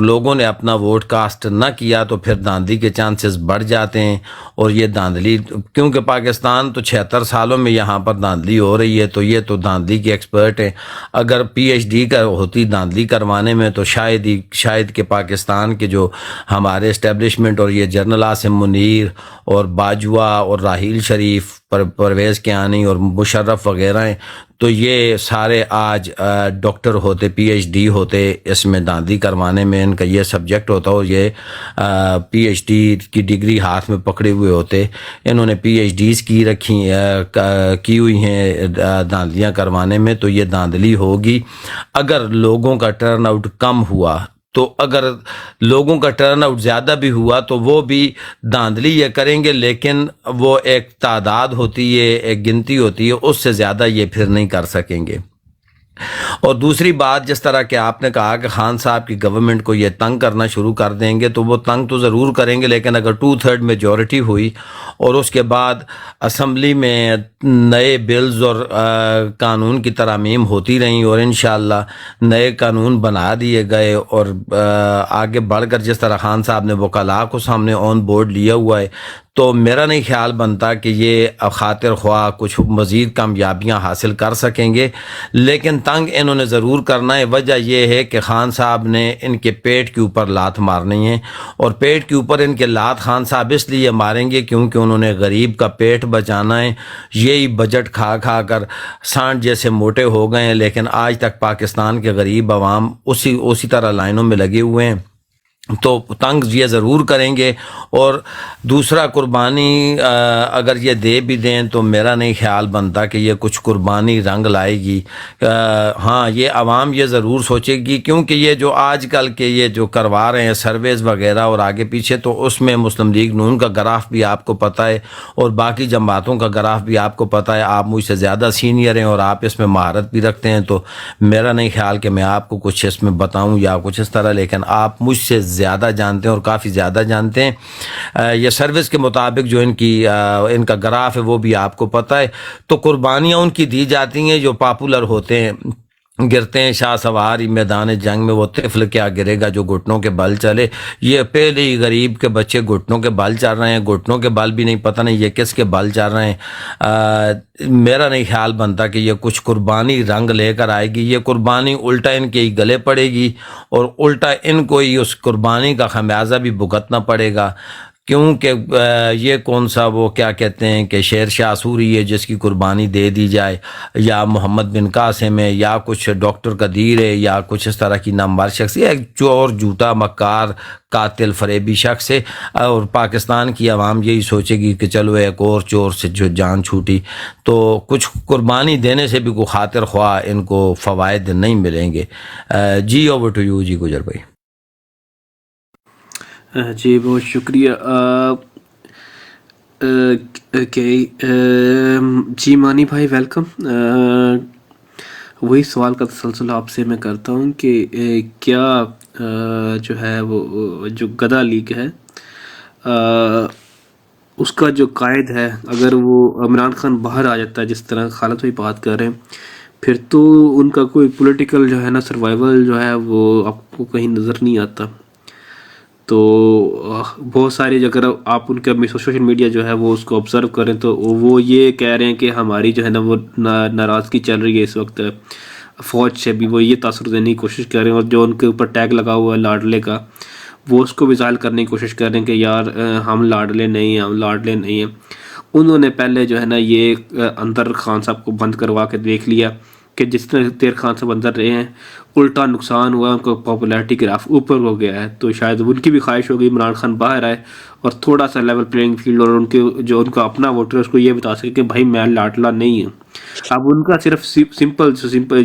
لوگوں نے اپنا ووٹ کاسٹ نہ کیا تو پھر دھاندلی کے چانسز بڑھ جاتے ہیں. اور یہ دھاندلی کیونکہ پاکستان تو 76 سالوں میں یہاں پر دھاندلی ہو رہی ہے تو یہ تو دھاندلی کے ایکسپرٹ ہیں. اگر پی ایچ ڈی کا ہوتی دھاندلی کروانے میں تو شاید کہ پاکستان کے جو ہمارے اسٹیبلشمنٹ اور یہ جنرل عاصم منیر اور باجوہ اور راحیل شریف پرویز کیانی اور مشرف وغیرہ ہیں تو یہ سارے آج ڈاکٹر ہوتے, پی ایچ ڈی ہوتے, اس میں دھاندلی کروانے میں ان کا یہ سبجیکٹ ہوتا اور یہ پی ایچ ڈی کی ڈگری ہاتھ میں پکڑے ہوئے ہوتے. انہوں نے پی ایچ ڈیز کی ہوئی ہیں دھاندلیاں کروانے میں. تو یہ دھاندلی ہوگی. اگر لوگوں کا ٹرن آؤٹ کم ہوا تو اگر لوگوں کا ٹرن آؤٹ زیادہ بھی ہوا تو وہ بھی دھاندلی یہ کریں گے, لیکن وہ ایک تعداد ہوتی ہے, ایک گنتی ہوتی ہے, اس سے زیادہ یہ پھر نہیں کر سکیں گے. اور دوسری بات, جس طرح کہ آپ نے کہا کہ خان صاحب کی گورنمنٹ کو یہ تنگ کرنا شروع کر دیں گے تو وہ تنگ تو ضرور کریں گے, لیکن اگر 2/3 میجورٹی ہوئی اور اس کے بعد اسمبلی میں نئے بلز اور قانون کی ترامیم ہوتی رہیں اور انشاءاللہ نئے قانون بنا دیے گئے اور آگے بڑھ کر جس طرح خان صاحب نے وکلاء کو سامنے آن بورڈ لیا ہوا ہے تو میرا نہیں خیال بنتا کہ یہ خاطر خواہ کچھ مزید کامیابیاں حاصل کر سکیں گے. لیکن تنگ انہوں نے ضرور کرنا ہے. وجہ یہ ہے کہ خان صاحب نے ان کے پیٹ کے اوپر لات مارنی ہے, اور پیٹ کے اوپر ان کے لات خان صاحب اس لیے ماریں گے کیونکہ انہوں نے غریب کا پیٹ بچانا ہے. یہی بجٹ کھا کھا کر سانڈ جیسے موٹے ہو گئے ہیں, لیکن آج تک پاکستان کے غریب عوام اسی طرح لائنوں میں لگے ہوئے ہیں. تو تنگ یہ ضرور کریں گے. اور دوسرا, قربانی اگر یہ دے بھی دیں تو میرا نہیں خیال بنتا کہ یہ کچھ قربانی رنگ لائے گی. ہاں, یہ عوام یہ ضرور سوچے گی کیونکہ یہ جو آج کل کے یہ جو کروا رہے ہیں سرویز وغیرہ اور آگے پیچھے, تو اس میں مسلم لیگ نون کا گراف بھی آپ کو پتہ ہے اور باقی جماعتوں کا گراف بھی آپ کو پتہ ہے. آپ مجھ سے زیادہ سینئر ہیں اور آپ اس میں مہارت بھی رکھتے ہیں, تو میرا نہیں خیال کہ میں آپ کو کچھ اس میں بتاؤں یا کچھ اس طرح, لیکن آپ مجھ سے زیادہ جانتے ہیں اور کافی زیادہ جانتے ہیں. یہ سروس کے مطابق جو ان کا گراف ہے وہ بھی آپ کو پتہ ہے. تو قربانیاں ان کی دی جاتی ہیں جو پاپولر ہوتے ہیں, گرتے ہیں شاہ سواری میدان جنگ میں, وہ طفل کیا گرے گا جو گھٹنوں کے بل چلے. یہ پہلے ہی غریب کے بچے گھٹنوں کے بل چل رہے ہیں, گھٹنوں کے بل بھی نہیں, پتہ نہیں یہ کس کے بل چل رہے ہیں. میرا نہیں خیال بنتا کہ یہ کچھ قربانی رنگ لے کر آئے گی. یہ قربانی الٹا ان کے ہی گلے پڑے گی اور الٹا ان کو ہی اس قربانی کا خمیازہ بھی بھگتنا پڑے گا. کیونکہ یہ کون سا وہ کیا کہتے ہیں کہ شیر شاہ سوری ہے جس کی قربانی دے دی جائے, یا محمد بن قاسم ہے, یا کچھ ڈاکٹر قدیر ہے, یا کچھ اس طرح کی نامور شخص ہے, ایک چور جھوٹا مکار قاتل فریبی شخص ہے. اور پاکستان کی عوام یہی سوچے گی کہ چلو ایک اور چور سے جو جان چھوٹی. تو کچھ قربانی دینے سے بھی کوئی خاطر خواہ ان کو فوائد نہیں ملیں گے. G over to you. جی گجر بھائی. جی بہت شکریہ. جی مانی بھائی ویلکم. وہی سوال کا تسلسل آپ سے میں کرتا ہوں کہ کیا جو ہے وہ جو گدا لیگ ہے اس کا جو قائد ہے, اگر وہ عمران خان باہر آ جاتا ہے جس طرح خالد بھائی بات کر رہے ہیں, پھر تو ان کا کوئی پولیٹیکل جو ہے نا سروائیول جو ہے وہ آپ کو کہیں نظر نہیں آتا. تو بہت ساری اگر آپ ان کے سوشل میڈیا جو ہے وہ اس کو آبزرو کریں تو وہ یہ کہہ رہے ہیں کہ ہماری جو ہے نا وہ ناراضگی چل رہی ہے اس وقت فوج سے بھی, وہ یہ تاثر دینے کی کوشش کر رہے ہیں. اور جو ان کے اوپر ٹیگ لگا ہوا ہے لاڈلے کا, وہ اس کو بھی ظاہر کرنے کی کوشش کر رہے ہیں کہ یار ہم لاڈلے نہیں ہیں, ہم لاڈلے نہیں ہیں. انہوں نے پہلے جو ہے نا یہ اندر خان صاحب کو بند کروا کے دیکھ لیا کہ جس طرح دیر خان صاحب اندر رہے ہیں الٹا نقصان ہوا, ان کو پاپولیرٹی گراف اوپر ہو گیا ہے. تو شاید ان کی بھی خواہش ہوگی عمران خان باہر آئے اور تھوڑا سا لیول پلینگ فیلڈ, اور ان کے جو ان کا اپنا ووٹر ہے اس کو یہ بتا سکے کہ بھائی میں لاڈلا نہیں ہوں. اب ان کا صرف سمپل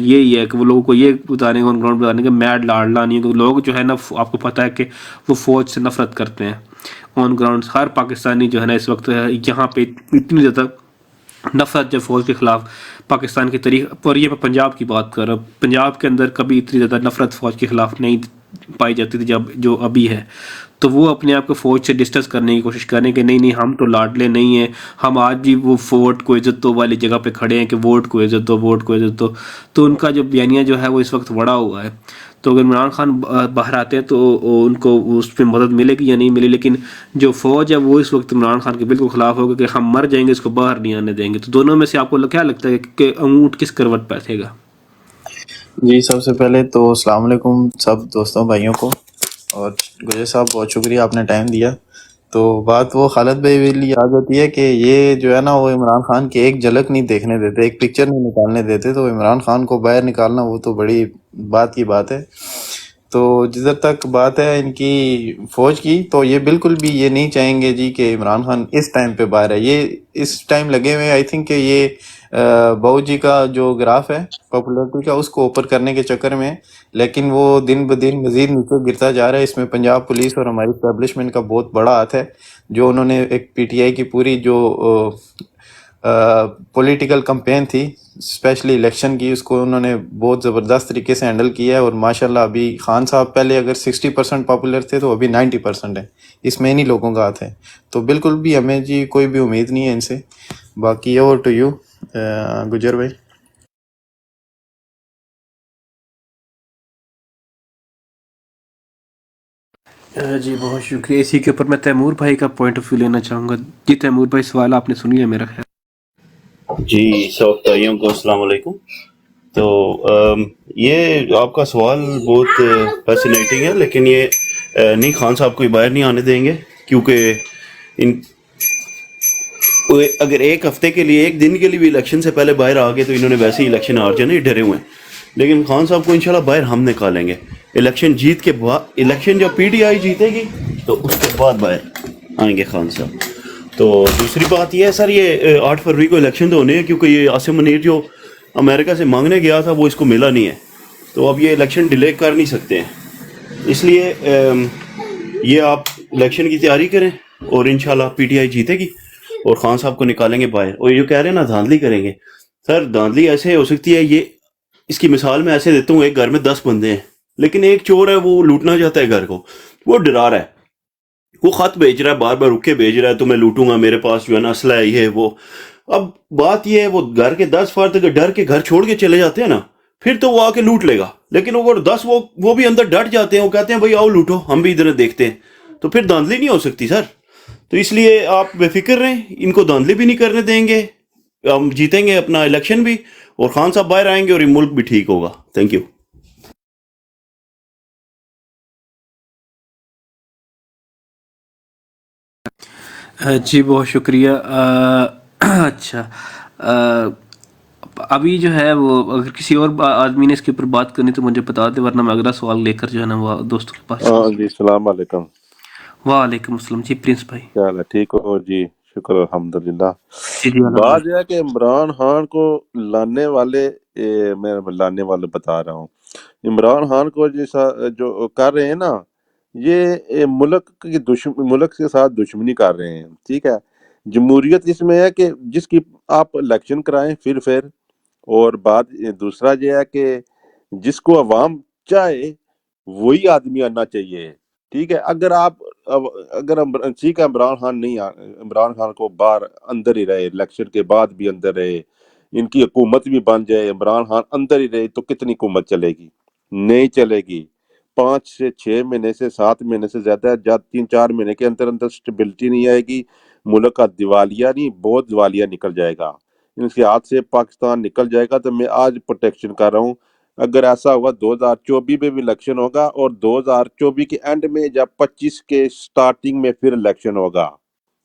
یہی ہے کہ وہ لوگوں کو یہ بتانے کا, آن گراؤنڈ بتانے کا میں لاڈلا نہیں ہوں. کیونکہ لوگ جو ہے نا آپ کو پتہ ہے کہ وہ فوج سے نفرت کرتے ہیں. آن گراؤنڈ ہر پاکستانی جو ہے نا اس وقت یہاں پہ اتنی زیادہ نفرت جو فوج کے خلاف پاکستان کی تاریخ, اور یہ میں پنجاب کی بات کر رہا ہوں, پنجاب کے اندر کبھی اتنی زیادہ نفرت فوج کے خلاف نہیں پائی جاتی تھی جو ابھی ہے. تو وہ اپنے آپ کو فوج سے ڈسٹنس کرنے کی کوشش کریں کہ نہیں ہم تو لاڈلے نہیں ہیں, ہم آج بھی وہ ووٹ کو عزت دو والی جگہ پہ کھڑے ہیں کہ ووٹ کو عزت دو, ووٹ کو عزت دو. تو ان کا جو بیانیہ جو ہے وہ اس وقت بڑا ہوا ہے. تو اگر عمران خان باہر آتے ہیں تو ان کو اس پہ مدد ملے گی یا نہیں ملے، لیکن جو فوج ہے وہ اس وقت عمران خان کے بالکل خلاف ہوگا کہ ہم مر جائیں گے، اس کو باہر نہیں آنے دیں گے. تو دونوں میں سے آپ کو کیا لگتا ہے کہ اونٹ کس کروٹ پہ بیٹھے گا؟ جی سب سے پہلے تو السلام علیکم سب دوستوں بھائیوں کو، اور گجر صاحب بہت شکریہ آپ نے ٹائم دیا. تو بات وہ خالد بھائی والی آ جاتی ہے کہ یہ جو ہے نا وہ عمران خان کی ایک جھلک نہیں دیکھنے دیتے، ایک پکچر نہیں نکالنے دیتے، تو عمران خان کو باہر نکالنا وہ تو بڑی بات کی بات ہے. تو جدھر تک بات ہے ان کی فوج کی، تو یہ بالکل بھی یہ نہیں چاہیں گے جی کہ عمران خان اس ٹائم پہ باہر ہے. یہ اس ٹائم لگے ہوئے آئی تھنک کہ یہ بہو جی کا جو گراف ہے پاپولیرٹی کا اس کو اوپر کرنے کے چکر میں، لیکن وہ دن بدن مزید نیچے گرتا جا رہا ہے. اس میں پنجاب پولیس اور ہماری اسٹیبلشمنٹ کا بہت بڑا ہاتھ ہے. جو انہوں نے ایک پی ٹی آئی کی پوری جو پولیٹیکل کمپین تھی اسپیشلی الیکشن کی، اس کو انہوں نے بہت زبردست طریقے سے ہینڈل کیا ہے. اور ماشاءاللہ ابھی خان صاحب پہلے اگر 60% پاپولر تھے تو ابھی 90% ہے. اس میں انہی لوگوں کا ہاتھ ہے. تو بالکل بھی ہمیں جی کوئی بھی امید نہیں ہے ان سے. باقی اوور ٹو یو گجر بھائی. جی بہت شکریہ. اسی کے اوپر میں تیمور بھائی کا پوائنٹ آف ویو لینا چاہوں گا. جی تیمور بھائی، سوال آپ نے سن لیا میرا خیال. جی سب بھائیوں کو السلام علیکم. تو یہ آپ کا سوال بہت فیسینیٹنگ ہے، لیکن یہ نہیں، خان صاحب کو باہر نہیں آنے دیں گے، کیونکہ ان اگر ایک ہفتے کے لیے، ایک دن کے لیے بھی الیکشن سے پہلے باہر آ گئے تو انہوں نے ویسے ہی الیکشن ہار جانا، یہ ڈرے ہوئے ہیں. لیکن خان صاحب کو انشاءاللہ باہر ہم نکالیں گے الیکشن جیت کے بعد. الیکشن جب پی ٹی آئی جیتے گی تو اس کے بعد باہر آئیں گے خان صاحب. تو دوسری بات یہ ہے سر، یہ 8 فروری کو الیکشن تو ہونے ہیں، کیونکہ یہ عاصم منیر جو امریکہ سے مانگنے گیا تھا وہ اس کو ملا نہیں ہے، تو اب یہ الیکشن ڈیلے کر نہیں سکتے ہیں. اس لیے یہ آپ الیکشن کی تیاری کریں اور انشاءاللہ پی ٹی آئی جیتے گی اور خان صاحب کو نکالیں گے باہر. اور یہ کہہ رہے ہیں نا دھاندلی کریں گے، سر دھاندلی ایسے ہو سکتی ہے. یہ اس کی مثال میں ایسے دیتا ہوں، ایک گھر میں 10 بندے ہیں، لیکن ایک چور ہے وہ لوٹنا چاہتا ہے گھر کو، وہ ڈرا رہا ہے، وہ خط بھیج رہا ہے، بار بار رک کے بھیج رہا ہے، تو میں لوٹوں گا، میرے پاس جو ہے نا اسلحہ ہے یہ وہ. اب بات یہ ہے، وہ گھر کے 10 فرد اگر ڈر کے گھر چھوڑ کے چلے جاتے ہیں نا، پھر تو وہ آ کے لوٹ لے گا. لیکن اگر 10 وہ بھی اندر ڈٹ جاتے ہیں، وہ کہتے ہیں بھائی آؤ لوٹو، ہم بھی ادھر دیکھتے ہیں، تو پھر دھاندلی نہیں ہو سکتی سر. تو اس لیے آپ بے فکر رہیں، ان کو دھاندلی بھی نہیں کرنے دیں گے، ہم جیتیں گے اپنا الیکشن بھی، اور خان صاحب باہر آئیں گے اور یہ ملک بھی ٹھیک ہوگا. Thank you. جی بہت شکریہ. اچھا، ابھی جو ہے وہ اگر کسی اور آدمی نے اس کے اوپر بات کرنی تو مجھے بتا دے، ورنہ میں اگلا سوال لے کر جو ہے نا وہ دوستوں کے پاس چلوں. جی السلام علیکم. وعلیکم السلام. جی پرنس بھائی. کیا حال ہے؟ ٹھیک ہو جی؟ شکر الحمدللہ. جی جی بات الحمد یہ ہے کہ عمران خان کو لانے والے، میں لانے والے بتا رہا ہوں، عمران خان کو جو کر رہے ہیں نا، یہ ملک کی ملک کے ساتھ دشمنی کر رہے ہیں. ٹھیک ہے، جمہوریت اس میں ہے کہ جس کی آپ الیکشن کرائیں پھر اور بات دوسرا یہ ہے کہ جس کو عوام چاہے وہی آدمی آنا چاہیے. ٹھیک ہے، اگر ٹھیک ہے عمران خان نہیں عمران خان کو باہر اندر ہی رہے، الیکشن کے بعد بھی اندر رہے، ان کی حکومت بھی بن جائے، عمران خان اندر ہی رہے، تو کتنی حکومت چلے گی؟ نہیں چلے گی. 5 سے 6 مہینے سے 7 مہینے سے زیادہ، 3-4 مہینے کے اندر سٹیبلٹی نہیں آئے گی. ملک کا دیوالیہ نہیں، بہت دیوالیہ نکل جائے گا. ان کے ہاتھ سے پاکستان نکل جائے گا. تو میں آج پروٹیکشن کر رہا ہوں، اگر ایسا ہوا 2024 میں بھی الیکشن ہوگا، اور 2024 کے اینڈ میں یا 25 کے سٹارٹنگ میں پھر الیکشن ہوگا.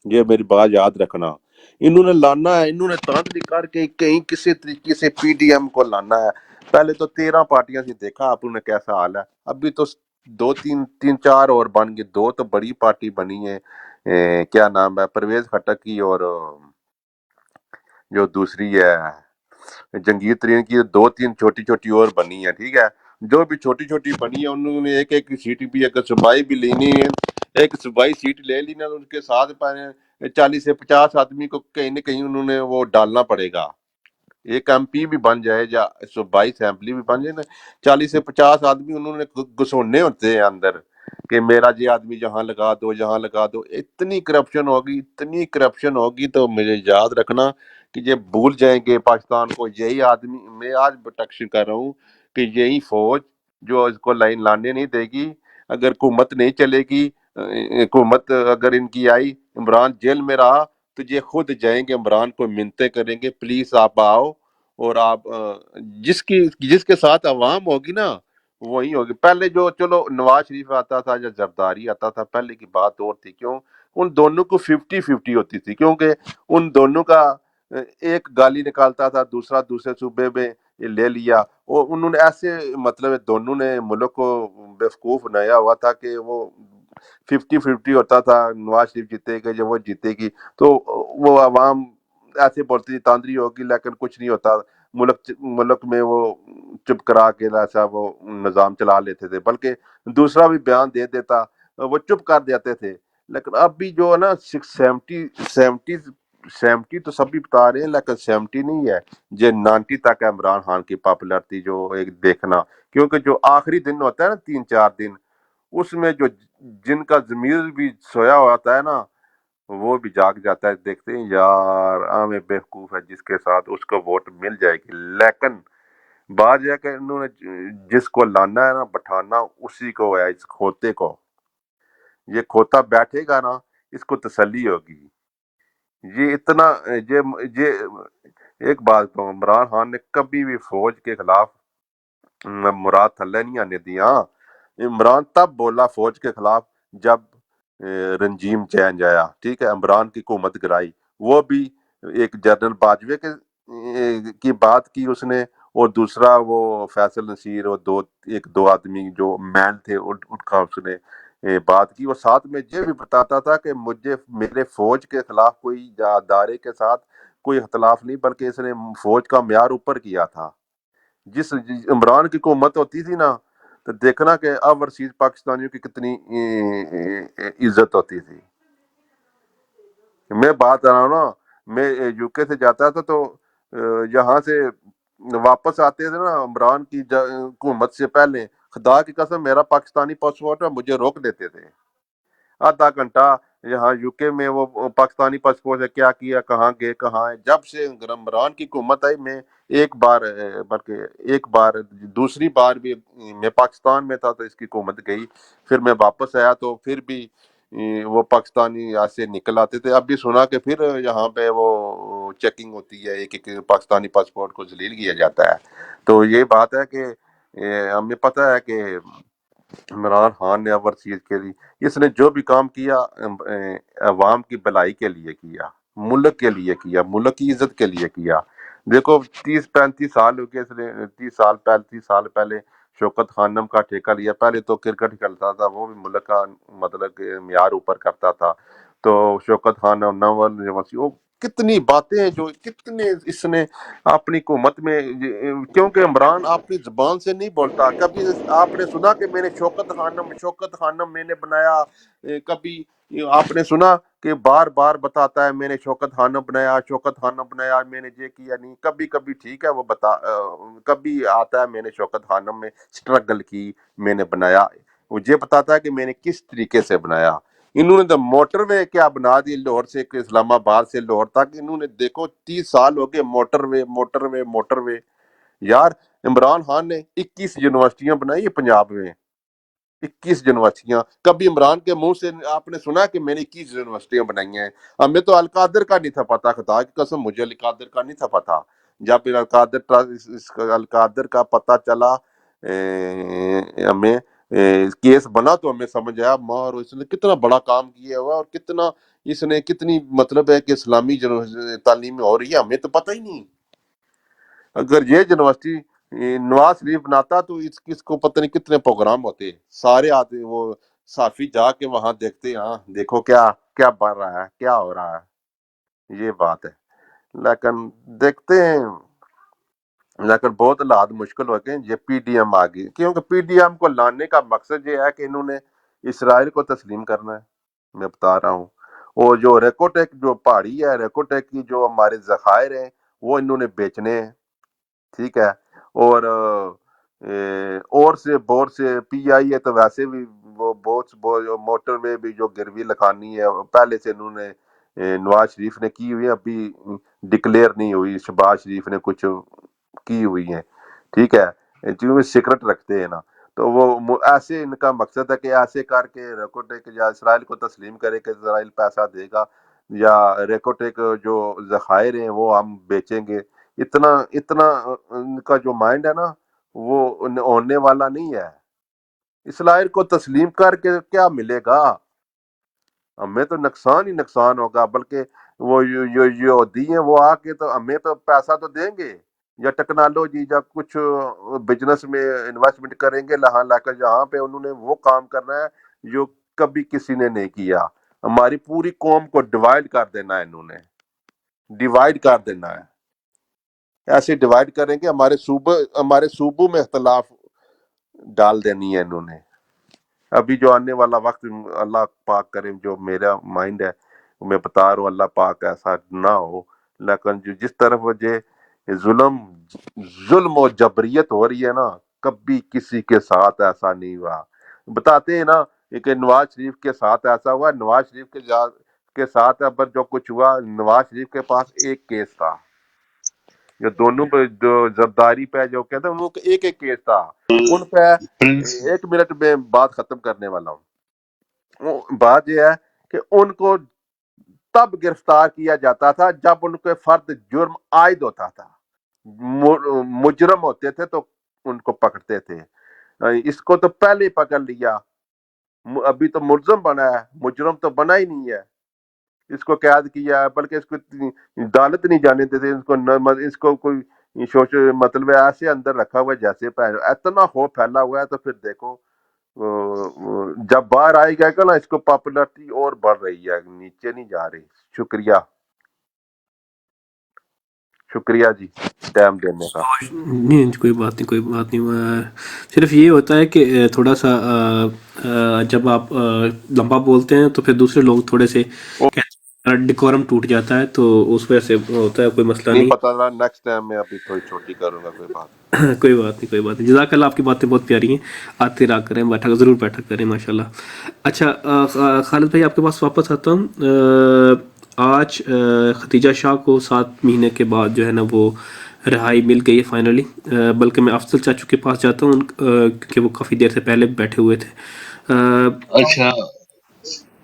یہ میری بات یاد رکھنا. انہوں نے لانا ہے، انہوں نے تاندلی کر کے کہیں کسی طریقے سے پی ڈی ایم کو لانا ہے. پہلے تو 13 پارٹیاں سے دیکھا آپ نے کیسا حال ہے. ابھی تو 2-3-4 اور بن گئی. 2 تو بڑی پارٹی بنی ہے، کیا نام ہے، پرویز خٹک کی، اور جو دوسری ہے جنگیر ترین کی. 2-3 چھوٹی چھوٹی اور بنی ہے. ٹھیک ہے، جو بھی چھوٹی چھوٹی بنی ہے انہوں نے ایک سیٹ بھی اگر صوبائی بھی لینی ہے، ایک صوبائی سیٹ لے لی نا، ان کے ساتھ 40 سے 50 آدمی کو کہیں نہ کہیں انہوں نے وہ ڈالنا پڑے گا. ایک ایم پی بھی بن جائے یا صوبائی اسمبلی بھی بن جائے نا، 40 سے 50 آدمی انہوں نے گھسونے ہوتے ہیں اندر، کہ میرا یہ آدمی یہاں لگا دو، یہاں لگا دو. اتنی کرپشن ہوگی تو مجھے یاد رکھنا کہ یہ بھول جائیں گے پاکستان کو. یہی آدمی، میں آج پروٹیکشن کر رہا ہوں کہ یہی فوج جو اس کو لائن لانے نہیں دے گی. اگر حکومت نہیں چلے گی، حکومت اگر ان کی آئی، عمران جیل میں رہا تو یہ خود جائیں گے عمران کو منتیں کریں گے پلیز آپ آؤ. اور آپ جس کے ساتھ عوام ہوگی نا وہی ہوگی. پہلے جو چلو نواز شریف آتا تھا یا زرداری آتا تھا پہلے کی بات اور تھی. کیوں؟ ان دونوں کو 50-50 ہوتی تھی، کیونکہ ان دونوں کا ایک گالی نکالتا تھا، دوسرا دوسرے صوبے میں لے لیا. اور انہوں نے ایسے مطلب دونوں نے ملک کو بیوقوف بنایا ہوا تھا کہ وہ 50-50 ہوتا تھا، نواز شریف جیتے گا یا وہ جیتے گی. تو وہ عوام ایسے بولتی تھی تاندری ہوگی لیکن کچھ نہیں ہوتا. ملک میں وہ چپ کرا کے ایسا وہ نظام چلا لیتے تھے، بلکہ دوسرا بھی بیان دے دیتا وہ چپ کر دیتے تھے. لیکن اب بھی جو ہے نا 70 تو سب بھی بتا رہے ہیں لیکن 70 نہیں ہے، یہ 90 تک ہے عمران خان کی پاپولرٹی جو ایک دیکھنا. کیونکہ جو آخری دن ہوتا ہے نا 3-4 دن، اس میں جو جن کا ضمیر بھی سویا ہوتا ہے نا وہ بھی جاگ جاتا ہے. دیکھتے ہیں یار عام بیوقوف ہے جس کے ساتھ اس کو ووٹ مل جائے گی. لیکن بات یہ ہے کہ انہوں نے جس کو لانا ہے نا بٹھانا اسی کو ہے، اس کھوتے کو. یہ کھوتا بیٹھے گا نا اس کو تسلی ہوگی. یہ اتنا یہ ایک بات تو عمران خان نے کبھی بھی فوج کے خلاف مراد تھلے نہیں آنے دی. ہاں عمران تب بولا فوج کے خلاف جب رنجیم چینج آیا، ٹھیک ہے، عمران کی حکومت گرائی. وہ بھی ایک جنرل باجوے کی بات کی اس نے، اور دوسرا وہ فیصل نصیر اور دو آدمی جو مین تھے ان کا اس نے بات کی. اور ساتھ میں یہ بھی بتاتا تھا کہ میرے فوج کے خلاف کوئی ادارے کے ساتھ کوئی اختلاف نہیں، بلکہ اس نے فوج کا معیار اوپر کیا تھا. جس عمران کی حکومت ہوتی تھی نا تو دیکھنا کہ اوورسیز پاکستانیوں کی کتنی عزت ہوتی تھی. میں بات کر رہا ہوں نا، میں یو کے سے جاتا تھا تو یہاں سے واپس آتے تھے نا عمران کی حکومت سے پہلے، خدا کی قسم میرا پاکستانی پاسپورٹ ہے مجھے روک دیتے تھے آدھا گھنٹہ. یہاں یو کے میں وہ پاکستانی پاسپورٹ ہے کیا کیا، کہاں گئے کہاں ہے. جب سے عمران کی حکومت آئی میں ایک بار دوسری بار بھی میں پاکستان میں تھا تو اس کی حکومت گئی، پھر میں واپس آیا تو پھر بھی وہ پاکستانی یہاں سے نکل آتے تھے. اب بھی سنا کہ پھر یہاں پہ وہ چیکنگ ہوتی ہے، ایک ایک پاکستانی پاسپورٹ کو ذلیل کیا جاتا ہے. تو یہ بات ہے کہ ہمیں پتہ ہے کہ عمران خان نے اوورسیز کے لیے اس نے جو بھی کام کیا عوام کی بھلائی کے لیے کیا، ملک کے لیے کیا، ملک کی عزت کے لیے کیا. دیکھو 30-35 سال ہو گئے، اس نے 35 سال پہلے شوکت خانم کا ٹھیکہ لیا. پہلے تو کرکٹ کھیلتا تھا، وہ بھی ملک کا مطلب کہ معیار اوپر کرتا تھا. تو شوکت خانم وہ کتنی باتیں جو کتنے اس نے اپنی حکومت میں، کیونکہ عمران اپنی زبان سے نہیں بولتا. کبھی آپ نے سنا کہ میں نے شوکت خانم میں نے بنایا؟ کبھی آپ نے سنا کہ بار بار بتاتا ہے میں نے شوکت خانم بنایا میں نے یہ کیا نہیں؟ کبھی کبھی ٹھیک ہے وہ کبھی آتا ہے میں نے شوکت خانم میں سٹرگل کی، میں نے بنایا. وہ یہ بتاتا ہے کہ میں نے کس طریقے سے بنایا. انہوں نے تو موٹر وے کیا بنا دی لاہور سے اسلام آباد سے لاہور تک. انہوں نے دیکھو 30 سال ہو گئے موٹر وے. یار عمران خان نے 21 یونیورسٹیاں بنائی ہے پنجاب میں، 21 یونیورسٹیاں. کبھی عمران کے منہ سے آپ نے سنا کہ میں نے 21 یونیورسٹیاں بنائی ہیں؟ ہمیں تو القادر کا نہیں تھا پتا، خدا کی قسم مجھے القادر کا نہیں تھا پتا. جب القادر کا پتہ چلا ہمیں کیس بنا تو ہمیں سمجھ آیا مار اس نے کتنا بڑا کام کیا ہوا اور کتنا اس نے کتنی مطلب ہے کہ اسلامی تعلیم ہو رہی ہے، ہمیں تو پتہ ہی نہیں. اگر یہ یونیورسٹی نواز شریف بناتا تو اس کو پتہ نہیں کتنے پروگرام ہوتے. سارے آتے وہ صحافی جا کے وہاں دیکھتے، ہاں دیکھو کیا بن رہا ہے، کیا ہو رہا ہے. یہ بات ہے. لیکن دیکھتے ہیں، لیکن بہت حالات مشکل ہو گئے. یہ پی ڈی ایم آ گئی، کیونکہ پی ڈی ایم کو لانے کا مقصد یہ ہے کہ انہوں نے اسرائیل کو تسلیم کرنا ہے. میں بتا رہا ہوں. اور جو ریکوٹیک جو پہاڑی ہے، ریکوٹیک کی جو ہمارے ذخائر ہیں وہ انہوں نے بیچنے ہیں، ٹھیک ہے. اور سے بور سے پی آئی ہے تو ویسے بھی وہ بہت موٹر میں بھی جو گروی لکھانی ہے پہلے سے انہوں نے نواز شریف نے کی ہوئی ہے، ابھی ڈکلیئر نہیں ہوئی. شہباز شریف نے کچھ کی ہوئی ہیں، ٹھیک ہے، کیونکہ سیکرٹ رکھتے ہیں نا. تو وہ ایسے ان کا مقصد ہے کہ ایسے کر کے ریکوٹیک یا اسرائیل کو تسلیم کرے کہ اسرائیل پیسہ دے گا، یا ریکوٹیک جو ذخائر ہیں وہ ہم بیچیں گے. اتنا ان کا جو مائنڈ ہے نا وہ ہونے والا نہیں ہے. اسرائیل کو تسلیم کر کے کیا ملے گا؟ ہمیں تو نقصان ہی نقصان ہوگا. بلکہ وہ یہودی ہیں وہ آ کے تو ہمیں تو پیسہ تو دیں گے، یا ٹیکنالوجی یا کچھ بزنس میں انویسٹمنٹ کریں گے، لا کر جہاں پہ انہوں نے وہ کام کرنا ہے جو کبھی کسی نے نہیں کیا. ہماری پوری قوم کو ڈیوائیڈ کر دینا ہے، انہوں نے ڈیوائیڈ کر دینا ہے. ایسے ڈیوائیڈ کریں گے ہمارے صوبوں میں اختلاف ڈال دینی ہے انہوں نے. ابھی جو آنے والا وقت اللہ پاک کرے، جو میرا مائنڈ ہے میں بتا رہا ہوں، اللہ پاک ایسا نہ ہو. لیکن جو جس طرف یہ ظلم و جبریت ہو رہی ہے نا، کبھی کسی کے ساتھ ایسا نہیں ہوا. بتاتے ہیں نا کہ نواز شریف کے ساتھ ایسا ہوا. نواز شریف کے ساتھ اب جو کچھ ہوا، نواز شریف کے پاس ایک کیس تھا، جو دونوں پہ جو زرداری پہ جو کہتے ہیں ان کو ایک کیس تھا. ان پہ ایک منٹ میں بات ختم کرنے والا ہوں. بات یہ ہے کہ ان کو تب گرفتار کیا جاتا تھا جب ان کے فرد جرم عائد ہوتا تھا، مجرم ہوتے تھے تو ان کو پکڑتے تھے. اس کو تو پہلے ہی پکڑ لیا، ابھی تو ملزم بنا ہے، مجرم تو بنا ہی نہیں ہے. اس کو قید کیا ہے، بلکہ اس کو عدالت نہیں جانے دیتے. اس کو کوئی مطلب ایسے اندر رکھا ہوا ہے جیسے اتنا خوف پھیلا ہوا ہے. تو پھر دیکھو جب باہر آئے گا نا، اس کو پاپولرٹی اور بڑھ رہی ہے، نیچے نہیں جا رہی. شکریہ جی ٹائم دینے کا. نہیں، کوئی بات نہیں، کوئی بات نہیں. صرف یہ ہوتا ہے کہ تھوڑا سا جب آپ لمبا بولتے ہیں تو پھر دوسرے لوگ تھوڑے سے ڈیکورم ٹوٹ جاتا ہے، تو اس وجہ سے ہوتا ہے. کوئی مسئلہ نہیں نہیں. پتا تھا، نیکسٹ ٹائم میں ابھی تھوڑی چھوٹی کروں گا، کوئی بات. کوئی بات نہیں، کوئی بات نہیں. جزاک اللہ، آپ کی باتیں بہت پیاری ہیں. آتے رہا کریں، بیٹھا ضرور بیٹھا کریں، ماشاء اللہ. اچھا خالد بھائی، آپ کے پاس واپس آتا ہوں. آج ختیجہ شاہ کو 7 مہینے کے بعد جو ہے نا وہ رہائی مل گئی ہے فائنلی. بلکہ میں افضل چاچو کے پاس جاتا ہوں کیونکہ وہ کافی دیر سے پہلے بیٹھے ہوئے تھے. اچھا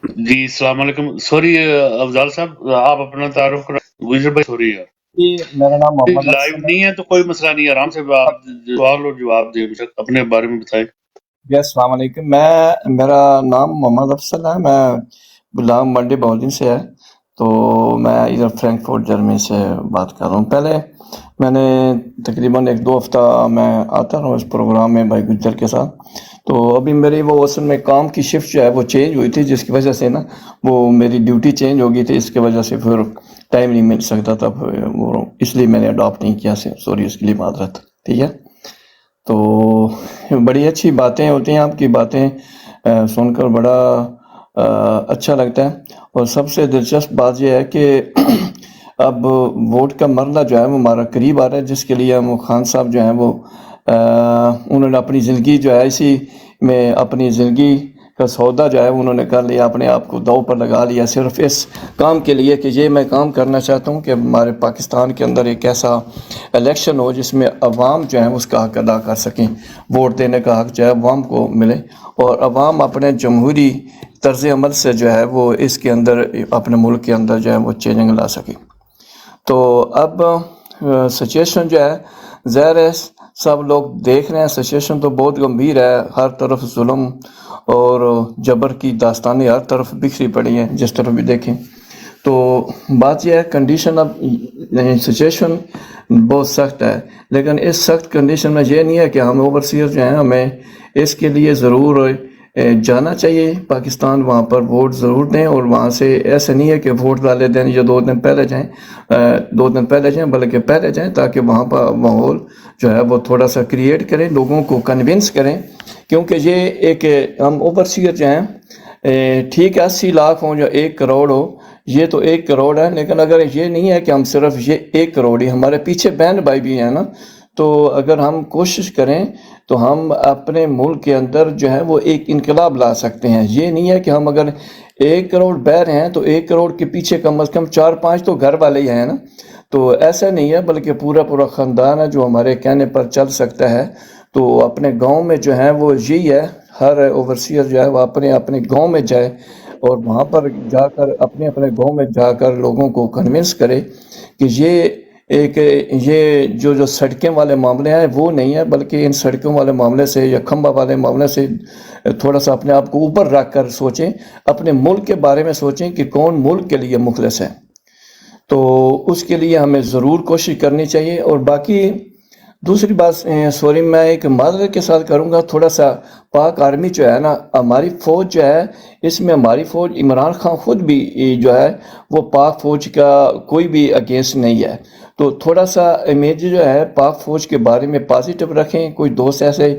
جی، السلام علیکم. سوری افضال صاحب، آپ اپنا تعارف کرا. گجر بھائی سوری ہے، جی میرا نام محمد لائیو افضل نہیں ہے تو کوئی مسئلہ نہیں ہے، آرام سے آپ سوال اور جواب دیں. اپنے بارے میں بتائیں. جی السلام علیکم. میرا نام محمد افضل ہے. میں غلام منڈی بہودین سے ہے. تو میں ادھر فرینکفورٹ جرمنی سے بات کر رہا ہوں. پہلے میں نے تقریباً 1-2 ہفتہ میں آتا رہا ہوں اس پروگرام میں بھائی گجر کے ساتھ. تو ابھی میری وہ اصل میں کام کی شفٹ جو ہے وہ چینج ہوئی تھی، جس کی وجہ سے نا وہ میری ڈیوٹی چینج ہو گئی تھی. اس کی وجہ سے پھر ٹائم نہیں مل سکتا تھا، وہ اس لیے میں نے اڈاپٹ نہیں کیا. سوری اس کے لیے معذرت. ٹھیک ہے. تو بڑی اچھی باتیں ہوتی ہیں، آپ کی باتیں سن کر بڑا اچھا لگتا ہے. اور سب سے دلچسپ بات یہ ہے کہ اب ووٹ کا مرحلہ جو ہے وہ ہمارا قریب آ رہا ہے، جس کے لیے ہم خان صاحب جو ہیں وہ انہوں نے اپنی زندگی جو ہے اسی میں اپنی زندگی کا سودا جو ہے انہوں نے کر لیا، اپنے آپ کو داؤ پر لگا لیا صرف اس کام کے لیے کہ یہ میں کام کرنا چاہتا ہوں کہ ہمارے پاکستان کے اندر ایک ایسا الیکشن ہو جس میں عوام جو ہیں اس کا حق ادا کر سکیں، ووٹ دینے کا حق جو ہے عوام کو ملے، اور عوام اپنے جمہوری طرز عمل سے جو ہے وہ اس کے اندر اپنے ملک کے اندر جو ہے وہ چینجنگ لا سکے. تو اب سچویشن جو ہے ظاہر ہے سب لوگ دیکھ رہے ہیں، سچویشن تو بہت گمبھیر ہے. ہر طرف ظلم اور جبر کی داستانیں ہر طرف بکھری پڑی ہیں، جس طرف بھی دیکھیں. تو بات یہ ہے کنڈیشن اب سچویشن بہت سخت ہے، لیکن اس سخت کنڈیشن میں یہ نہیں ہے کہ ہم اوورسیئر جو ہیں ہمیں اس کے لیے ضرور جانا چاہیے پاکستان، وہاں پر ووٹ ضرور دیں. اور وہاں سے ایسا نہیں ہے کہ ووٹ ڈالے دیں یا 2 دن پہلے جائیں، 2 دن پہلے جائیں، بلکہ پہلے جائیں تاکہ وہاں پر ماحول جو ہے وہ تھوڑا سا کریٹ کریں، لوگوں کو کنونس کریں. کیونکہ یہ ایک ہم اوورسیئر جو ہیں ٹھیک ہے 80 لاکھ ہوں یا 1 کروڑ ہو، یہ تو 1 کروڑ ہے، لیکن اگر یہ نہیں ہے کہ ہم صرف یہ 1 کروڑ ہی، ہمارے پیچھے بہن بھائی بھی ہیں نا. تو اگر ہم کوشش کریں تو ہم اپنے ملک کے اندر جو ہے وہ ایک انقلاب لا سکتے ہیں. یہ نہیں ہے کہ ہم اگر 1 کروڑ بہر ہیں تو 1 کروڑ کے پیچھے کم از کم 4-5 تو گھر والے ہی ہیں نا. تو ایسا نہیں ہے، بلکہ پورا خاندان ہے جو ہمارے کہنے پر چل سکتا ہے. تو اپنے گاؤں میں جو ہے وہ یہی ہے، ہر اوورسیئر جو ہے وہ اپنے اپنے گاؤں میں جائے اور وہاں پر جا کر اپنے اپنے گاؤں میں جا کر لوگوں کو کنونس کرے کہ یہ جو سڑکیں والے معاملے ہیں وہ نہیں ہے، بلکہ ان سڑکوں والے معاملے سے یا کھمبا والے معاملے سے تھوڑا سا اپنے آپ کو اوپر رکھ کر سوچیں، اپنے ملک کے بارے میں سوچیں کہ کون ملک کے لیے مخلص ہے۔ تو اس کے لیے ہمیں ضرور کوشش کرنی چاہیے۔ اور باقی دوسری بات سوری میں ایک معذرت کے ساتھ کروں گا، تھوڑا سا پاک آرمی جو ہے نا، ہماری فوج جو ہے، اس میں ہماری فوج، عمران خان خود بھی جو ہے وہ پاک فوج کا کوئی بھی اگینسٹ نہیں ہے، تو تھوڑا سا امیج جو ہے پاک فوج کے بارے میں پازیٹیو رکھیں۔ کوئی دوست ایسے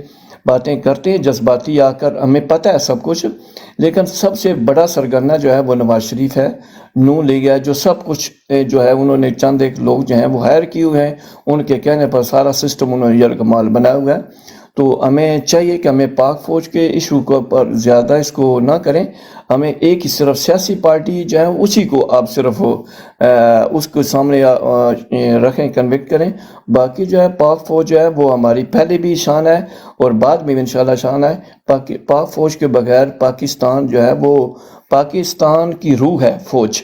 باتیں کرتے ہیں جذباتی آ کر، ہمیں پتہ ہے سب کچھ، لیکن سب سے بڑا سرگرنا جو ہے وہ نواز شریف ہے، نون لیگ ہے، جو سب کچھ جو ہے انہوں نے چند ایک لوگ جو ہیں وہ ہائر کیے ہوئے ہیں، ان کے کہنے پر سارا سسٹم انہوں نے یرغمال بنایا ہوا ہے۔ تو ہمیں چاہیے کہ ہمیں پاک فوج کے ایشو پر زیادہ اس کو نہ کریں، ہمیں ایک ہی صرف سیاسی پارٹی جو ہے اسی کو آپ صرف اس کو سامنے رکھیں، کنوکٹ کریں۔ باقی جو ہے پاک فوج جو ہے وہ ہماری پہلے بھی شان ہے اور بعد میں بھی انشاءاللہ شان ہے۔ پاک فوج کے بغیر پاکستان جو ہے وہ پاکستان کی روح ہے فوج،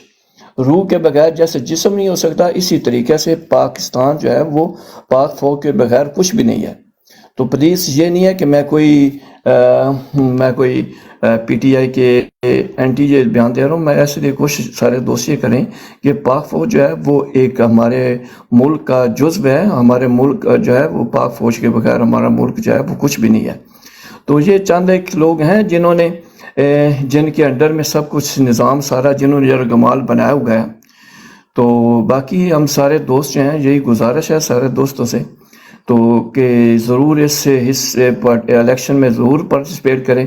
روح کے بغیر جیسے جسم نہیں ہو سکتا، اسی طریقے سے پاکستان جو ہے وہ پاک فوج کے بغیر کچھ بھی نہیں ہے۔ تو پلیز یہ نہیں ہے کہ میں کوئی پی ٹی آئی کے اینٹی یہ بیان دے رہا ہوں، میں ایسے لیے کوشش سارے دوست یہ کریں کہ پاک فوج جو ہے وہ ایک ہمارے ملک کا جزو ہے، ہمارے ملک جو ہے وہ پاک فوج کے بغیر ہمارا ملک جو ہے وہ کچھ بھی نہیں ہے۔ تو یہ چند ایک لوگ ہیں جنہوں نے جن کے انڈر میں سب کچھ نظام سارا جنہوں نے یرغمال بنایا ہوا ہے۔ تو باقی ہم سارے دوست جو ہیں، یہی گزارش ہے سارے دوستوں سے تو کہ ضرور اس الیکشن میں ضرور پارٹیسپیٹ کریں۔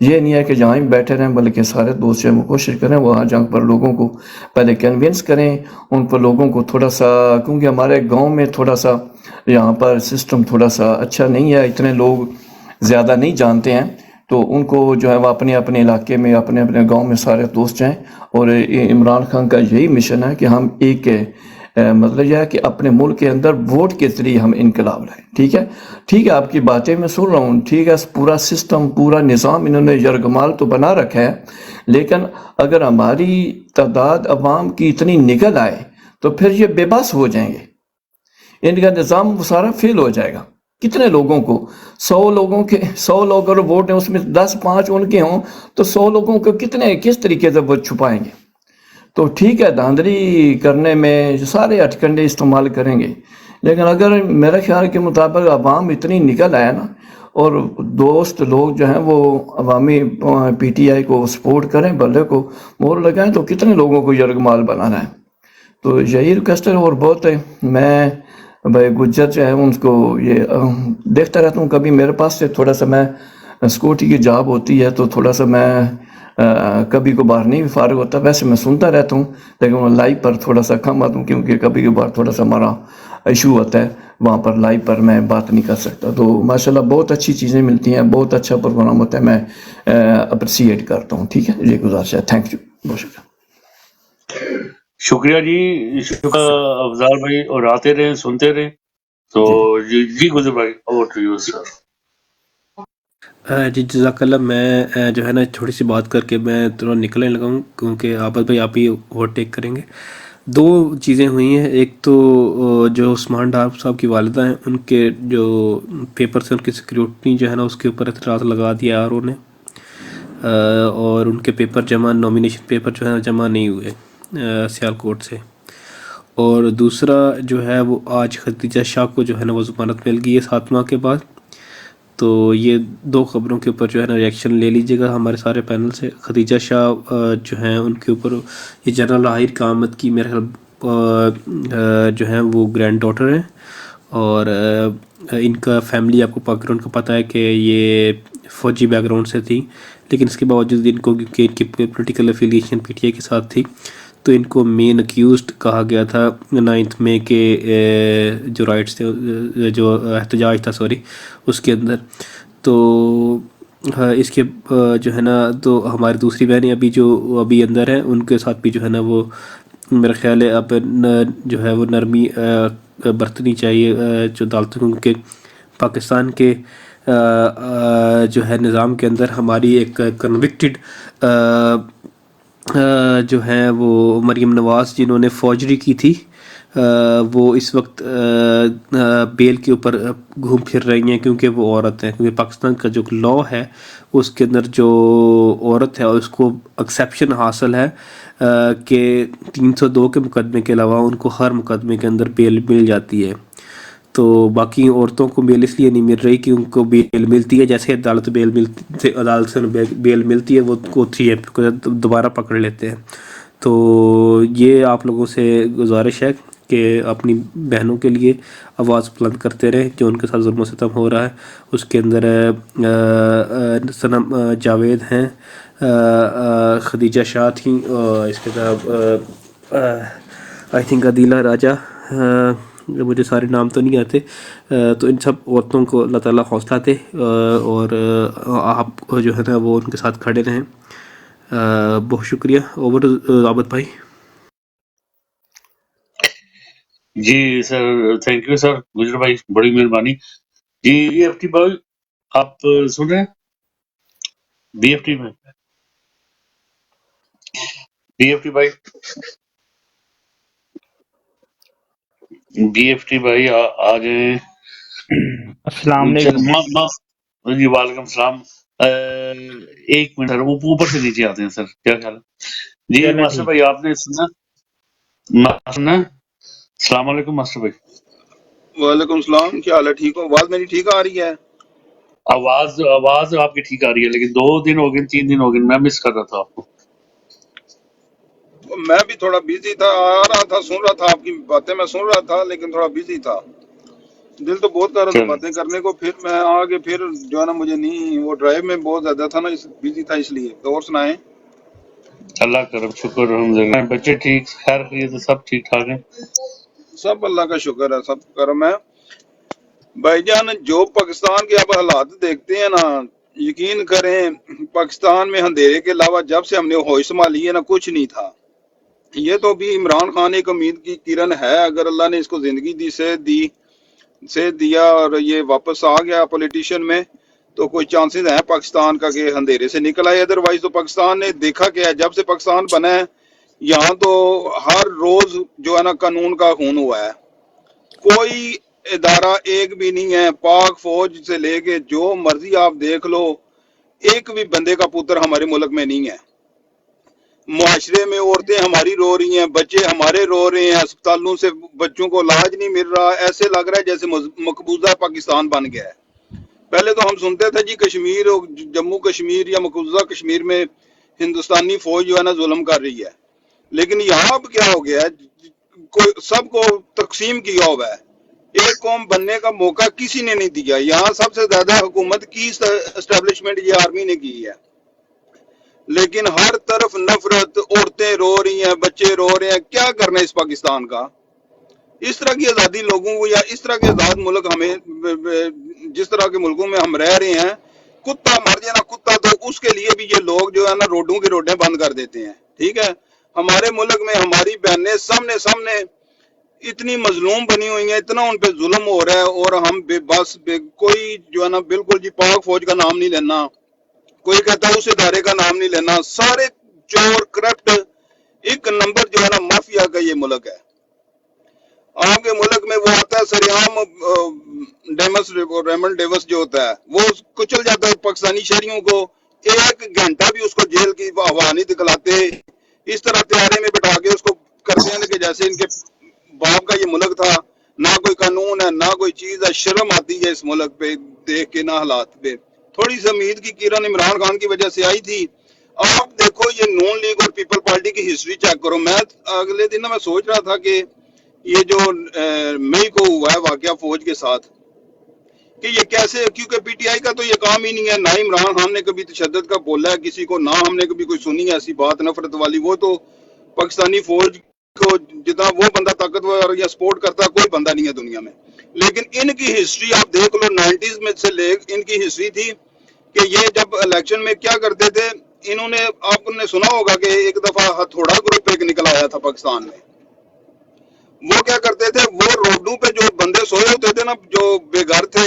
یہ نہیں ہے کہ جہاں ہی بیٹھے رہیں، بلکہ سارے دوست جو ہیں وہ کوشش کریں وہاں جا پر لوگوں کو پہلے کنونس کریں، ان پر لوگوں کو تھوڑا سا، کیونکہ ہمارے گاؤں میں تھوڑا سا یہاں پر سسٹم تھوڑا سا اچھا نہیں ہے، اتنے لوگ زیادہ نہیں جانتے ہیں، تو ان کو جو ہے وہ اپنے اپنے علاقے میں اپنے اپنے گاؤں میں سارے دوست ہیں۔ اور عمران خان کا یہی مشن ہے کہ ہم ایک مطلب یہ ہے کہ اپنے ملک کے اندر ووٹ کے ذریعے ہم انقلاب لائیں۔ ٹھیک ہے آپ کی باتیں میں سن رہا ہوں، ٹھیک ہے، پورا سسٹم پورا نظام انہوں نے یرغمال تو بنا رکھا ہے، لیکن اگر ہماری تعداد عوام کی اتنی نکل آئے تو پھر یہ بے بس ہو جائیں گے، ان کا نظام سارا فیل ہو جائے گا۔ کتنے لوگوں کو 100 لوگ اگر ووٹ ہیں اس میں 10-5 ان کے ہوں تو 100 لوگوں کو کس طریقے سے وہ چھپائیں گے؟ تو ٹھیک ہے، دھاندلی کرنے میں سارے ہتھکنڈے استعمال کریں گے، لیکن اگر میرے خیال کے مطابق عوام اتنی نکل آیا نا اور دوست لوگ جو ہیں وہ عوامی پی ٹی آئی کو سپورٹ کریں، بلے کو مور لگائیں، تو کتنے لوگوں کو یرغمال بنانا ہے۔ تو یہی ریکویسٹ ہے، اور بہت ہے، میں بھائی گجر جو ہے ان کو یہ دیکھتا رہتا ہوں، کبھی میرے پاس سے تھوڑا سا میں سکورٹی کی جاب ہوتی ہے تو تھوڑا سا میں کبھی کبھار نہیں فارغ ہوتا، ویسے میں سنتا رہتا ہوں، لیکن لائیو پر تھوڑا سا کم آتا ہوں کیونکہ کبھی کبھار تھوڑا سا ہمارا ایشو ہوتا ہے، وہاں پر لائیو پر میں بات نہیں کر سکتا۔ تو ماشاءاللہ بہت اچھی چیزیں ملتی ہیں، بہت اچھا پروگرام ہوتا ہے، میں اپریسیٹ کرتا ہوں۔ ٹھیک ہے، یہ گزارش ہے، تھینک یو، بہت شکریہ۔ شکریہ جی، شکریہ افضال بھائی، اور آتے رہیں سنتے رہیں۔ تو جی گزر بھائی، اوور ٹو یو سر۔ جی جزاک اللہ۔ میں جو ہے نا تھوڑی سی بات کر کے میں تھوڑا نکلنے لگا ہوں، کیونکہ عابد بھائی آپ ہی اوور ٹیک کریں گے۔ 2 چیزیں ہوئی ہیں، ایک تو جو عثمان ڈار صاحب کی والدہ ہیں، ان کے جو پیپر سے ان کی سیکیورٹی جو ہے نا اس کے اوپر اعتراض لگا دیا آر او نے، اور ان کے پیپر جمع، نامینیشن پیپر جو ہے نا جمع نہیں ہوئے سیالکوٹ سے۔ اور دوسرا جو ہے وہ آج خدیجہ شاہ کو جو ہے نا وہ ضمانت مل گئی ہے 7 ماہ کے بعد۔ تو یہ 2 خبروں کے اوپر جو ہے نا ریئیکشن لے لیجیے گا ہمارے سارے پینل سے۔ خدیجہ شاہ جو ہیں ان کے اوپر یہ جنرل عاہر قیامت کی میرے خیال جو ہیں وہ گرینڈ ڈاٹر ہیں، اور ان کا فیملی آپ کو بیک گراؤنڈ کا پتہ ہے کہ یہ فوجی بیک گراؤنڈ سے تھی، لیکن اس کے باوجود ان کو کیونکہ ان کی political affiliation P T I کے ساتھ تھی تو ان کو مین اکیوزڈ کہا گیا تھا 9 مئی کے جو رائٹس تھے، جو احتجاج تھا اس کے اندر۔ تو اس کے جو ہے نا تو ہماری دوسری بہنیں ابھی اندر ہیں، ان کے ساتھ بھی جو ہے نا وہ میرا خیال ہے اب جو ہے وہ نرمی برتنی چاہیے جو عدالتوں، کیونکہ پاکستان کے جو ہے نظام کے اندر ہماری ایک کنوکٹڈ جو ہیں وہ مریم نواز جنہوں نے فوجری کی تھی، وہ اس وقت بیل کے اوپر گھوم پھر رہی ہیں کیونکہ وہ عورت ہیں، کیونکہ پاکستان کا جو لاء ہے اس کے اندر جو عورت ہے اس کو ایکسیپشن حاصل ہے کہ 302 کے مقدمے کے علاوہ ان کو ہر مقدمے کے اندر بیل مل جاتی ہے۔ تو باقی عورتوں کو بیل اس لیے نہیں مل رہی کہ ان کو بیل ملتی ہے، جیسے عدالت سے بیل ملتی ہے وہ کوتھی ہے دوبارہ پکڑ لیتے ہیں۔ تو یہ آپ لوگوں سے گزارش ہے کہ اپنی بہنوں کے لیے آواز بلند کرتے رہیں جو ان کے ساتھ ظلم و ستم ہو رہا ہے۔ اس کے اندر صنم جاوید ہیں، خدیجہ شاہ تھیں، اس کے بعد آئی تھنک عدیلہ راجہ، مجھے سارے نام تو نہیں آتے، تو ان سب عورتوں کو اللہ تعالیٰ حوصلہ دے اور آپ جو ہے نا وہ ان کے ساتھ کھڑے رہیں۔ بہت شکریہ۔ اوور رابط بھائی۔ جی سر، تھینک یو سر گجر بھائی، بڑی مہربانی جی۔ بی ایف ٹی بھائی آپ سن رہے ہیں؟ بی ایف ٹی میں بی ایف ٹی بھائی، بی ایف ٹی بھائی آ جائیں۔ السلام علیکم۔ جی وعلیکم السلام۔ ایک منٹ سر، اوپر سے نیچے آتے ہیں سر، کیا خیال ہے؟ جی چلے ماسٹر ٹھیک۔ بھائی آپ نے سنا؟ السلام علیکم ماسٹر بھائی۔ وعلیکم السلام، کیا حال ہے؟ ٹھیک ہو؟ آواز میری ٹھیک آ رہی ہے؟ آواز آپ کی ٹھیک آ رہی ہے، لیکن 2 دن ہو گئے 3 دن ہو گئے میں مس کر رہا تھا آپ کو۔ میں بھی تھوڑا بزی تھا، آ رہا تھا، سن رہا تھا آپ کی باتیں، میں سن رہا تھا لیکن تھوڑا بزی تھا۔ دل تو بہت کر رہا تھا چلیں باتیں کرنے کو، پھر میں آگے پھر جو ہے نا مجھے نہیں، وہ ڈرائیو میں بہت زیادہ تھا نا، بزی تھا اس لیے۔ تو اور سنائیں؟ اللہ کرم، شکر الحمدللہ، بچے ٹھیک، خیر خیریت ہے، سب ٹھیک ٹھاک ہیں؟ سب اللہ کا شکر ہے، سب کرم ہے۔ بھائی جان جو پاکستان کے اب حالات دیکھتے ہیں نا، یقین کریں پاکستان میں اندھیرے کے علاوہ جب سے ہم نے ہوش سنبھالی ہے نا کچھ نہیں تھا۔ یہ تو بھی عمران خان ایک امید کی کرن ہے، اگر اللہ نے اس کو زندگی سے دیا اور یہ واپس آ گیا پولیٹیشین میں تو کوئی چانسز ہیں پاکستان کا کہ اندھیرے سے نکل آئے۔ ادروائز تو پاکستان نے دیکھا کیا ہے، جب سے پاکستان بنا ہے یہاں تو ہر روز جو ہے نا قانون کا خون ہوا ہے، کوئی ادارہ ایک بھی نہیں ہے، پاک فوج سے لے کے جو مرضی آپ دیکھ لو، ایک بھی بندے کا پتر ہمارے ملک میں نہیں ہے۔ معاشرے میں عورتیں ہماری رو رہی ہیں، بچے ہمارے رو رہے ہیں، اسپتالوں سے بچوں کو علاج نہیں مل رہا، ایسے لگ رہا ہے جیسے مقبوضہ پاکستان بن گیا ہے۔ پہلے تو ہم سنتے تھے جی کشمیر، جموں کشمیر یا مقبوضہ کشمیر میں ہندوستانی فوج جو ہے نا ظلم کر رہی ہے، لیکن یہاں اب کیا ہو گیا ہے، سب کو تقسیم کیا ہوا ہے، ایک قوم بننے کا موقع کسی نے نہیں دیا۔ یہاں سب سے زیادہ حکومت کی اسٹیبلشمنٹ یہ آرمی نے کی ہے، لیکن ہر طرف نفرت، عورتیں رو رہی ہیں، بچے رو رہے ہیں۔ کیا کرنا ہے اس پاکستان کا؟ اس طرح کی آزادی لوگوں کو، یا اس طرح کے آزاد ملک ہمیں، جس طرح کے ملکوں میں ہم رہ رہے ہیں، کتا مر جائے نا کتا تو اس کے لیے بھی یہ لوگ جو ہے نا روڈوں کی روڈیں بند کر دیتے ہیں۔ ٹھیک ہے، ہمارے ملک میں ہماری بہنیں سامنے اتنی مظلوم بنی ہوئی ہیں، اتنا ان پہ ظلم ہو رہا ہے، اور ہم کوئی جو ہے نا بالکل جی پاک فوج کا نام نہیں لینا، کوئی کہتا ہے اس ادارے کا نام نہیں لینا، سارے چور کرپٹ، ایک نمبر جو ہے نا مافیا کا یہ ملک ہے۔ آپ کے ملک میں وہ آتا ہے سریام ریمنڈ ڈیوس جو ہوتا ہے وہ کچل جاتا ہے پاکستانی شہریوں کو، 1 گھنٹہ بھی اس کو جیل کی ہوا نہیں دکھلاتے، اس طرح طیارے میں بٹھا کے اس کو کرتے ہیں کہ جیسے ان کے باپ کا یہ ملک تھا، نہ کوئی قانون ہے نہ کوئی چیز ہے۔ شرم آتی ہے اس ملک پہ دیکھ کے، نہ حالات پہ۔ تھوڑی سی امید کی کرن عمران خان کی وجہ سے آئی تھی۔ آپ دیکھو یہ نون لیگ اور پیپل پارٹی کی ہسٹری چیک کرو۔ میں اگلے دن میں سوچ رہا تھا کہ یہ جو مئی کو ہوا ہے واقعہ فوج کے ساتھ، کہ یہ کیسے، کیونکہ پی ٹی آئی کا تو یہ کام ہی نہیں ہے، نہ عمران خان نے کبھی تشدد کا بولا ہے کسی کو، نہ ہم نے کبھی کوئی سنی ہے ایسی بات نفرت والی۔ وہ تو پاکستانی فوج کو جتنا وہ بندہ طاقتور یا سپورٹ کرتا ہے کوئی بندہ نہیں ہے دنیا میں۔ لیکن ان کی ہسٹری آپ دیکھ لو، 90s میں سے لے ان کی ہسٹری تھی کہ یہ جب الیکشن میں کیا کرتے تھے، انہوں نے، آپ نے سنا ہوگا کہ ایک دفعہ ہتھوڑا گروپ ایک نکل آیا تھا پاکستان میں۔ وہ کیا کرتے تھے، وہ روڈوں پہ جو بندے سوئے ہوتے تھے نا، جو بے گھر تھے،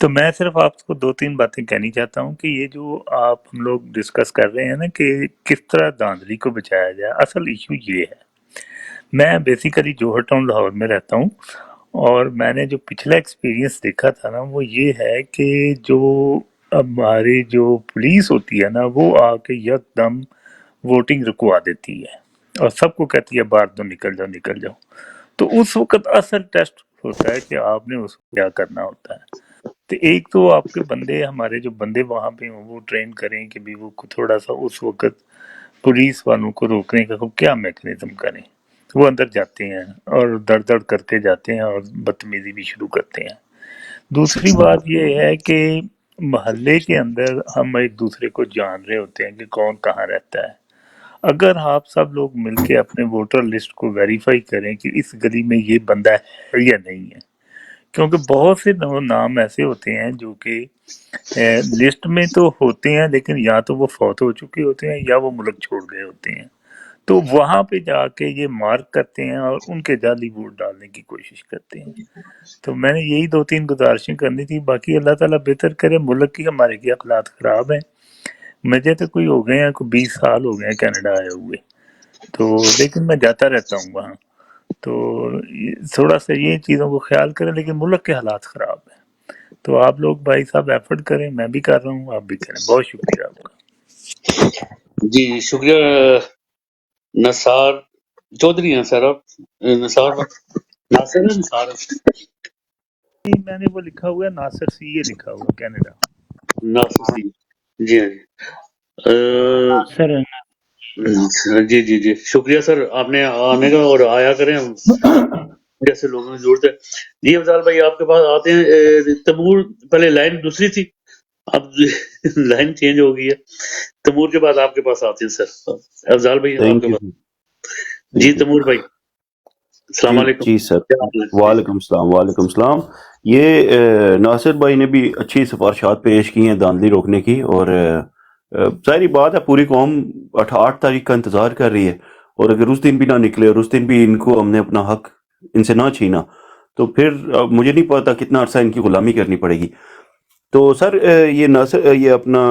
تو میں صرف آپ کو 2-3 باتیں کہنی چاہتا ہوں کہ یہ جو آپ ہم لوگ ڈسکس کر رہے ہیں نا کہ کس طرح دھاندلی کو بچایا جائے، اصل ایشو یہ ہے. میں بیسیکلی جوہر ٹاؤن لاہور میں رہتا ہوں، اور میں نے جو پچھلا ایکسپیرینس دیکھا تھا نا وہ یہ ہے کہ جو ہماری جو پولیس ہوتی ہے نا وہ آ کے یکدم ووٹنگ رکوا دیتی ہے اور سب کو کہتی ہے باہر تو نکل جاؤ نکل جاؤ. تو اس وقت اصل ٹیسٹ ہوتا ہے کہ آپ نے اس کو کیا کرنا ہوتا ہے. تو ایک تو آپ کے بندے، ہمارے جو بندے وہاں پہ ہوں وہ ٹرین کریں کہ بھی وہ تھوڑا سا اس وقت پولیس والوں کو روکنے کا کیا میکنزم کریں. وہ اندر جاتے ہیں اور دڑ دڑ کر کے جاتے ہیں اور بدتمیزی بھی شروع کرتے ہیں. دوسری بات یہ ہے کہ محلے کے اندر ہم ایک دوسرے کو جان رہے ہوتے ہیں کہ کون کہاں رہتا ہے. اگر آپ سب لوگ مل کے اپنے ووٹر لسٹ کو ویریفائی کریں کہ اس گلی میں یہ بندہ ہے یا نہیں ہے، کیونکہ بہت سے نام ایسے ہوتے ہیں جو کہ لسٹ میں تو ہوتے ہیں لیکن یا تو وہ فوت ہو چکے ہوتے ہیں یا وہ ملک چھوڑ گئے ہوتے ہیں. تو وہاں پہ جا کے یہ مارک کرتے ہیں اور ان کے جعلی ووٹ ڈالنے کی کوشش کرتے ہیں. تو میں نے یہی 2-3 گزارشیں کرنی تھی. باقی اللہ تعالیٰ بہتر کرے. ملک کی ہمارے کی اخلاق خراب ہیں. مجھے تو کوئی ہو گئے ہیں، کوئی 20 سال ہو گئے ہیں کینیڈا آئے ہوئے، تو لیکن میں جاتا رہتا ہوں وہاں. تو تھوڑا سا یہ چیزوں کو خیال کریں، لیکن ملک کے حالات خراب ہیں. تو آپ لوگ بھائی صاحب ایفرٹ کریں، میں بھی کر رہا ہوں، آپ بھی کریں. بہت شکریہ آپ کا. جی شکریہ نثار چودھری ہیں سر آپ. نثار ناصر ہے نثار میں نے وہ لکھا ہوا ہے ناصر سی، یہ لکھا ہوا ہے کینیڈا. ناصر سی. جی ہاں جی جی جی شکریہ سر آپ نے آنے کا، اور آیا کریں، جیسے لوگوں کی ضرورت ہے. جی افضال بھائی آپ کے پاس آتے ہیں. تیمور پہلے لائن دوسری تھی، اب لائن چینج ہو گئی ہے. تیمور کے بعد آپ کے پاس آتے ہیں سر. افضال بھائی آپ تھینک کے یو. پاس. جی تیمور بھائی السلام جی علیکم. جی سر، کیا حال ہے؟ وعلیکم السلام. وعلیکم السلام. یہ ناصر بھائی نے بھی اچھی سفارشات پیش کی ہیں دھاندلی روکنے کی، اور ظاہری بات ہے پوری قوم 8 تاریخ کا انتظار کر رہی ہے، اور اگر اس دن بھی نہ نکلے اور اس دن بھی ان کو ہم نے اپنا حق ان سے نہ چھینا تو پھر مجھے نہیں پتا کتنا عرصہ ان کی غلامی کرنی پڑے گی. تو سر یہ ناصر، یہ اپنا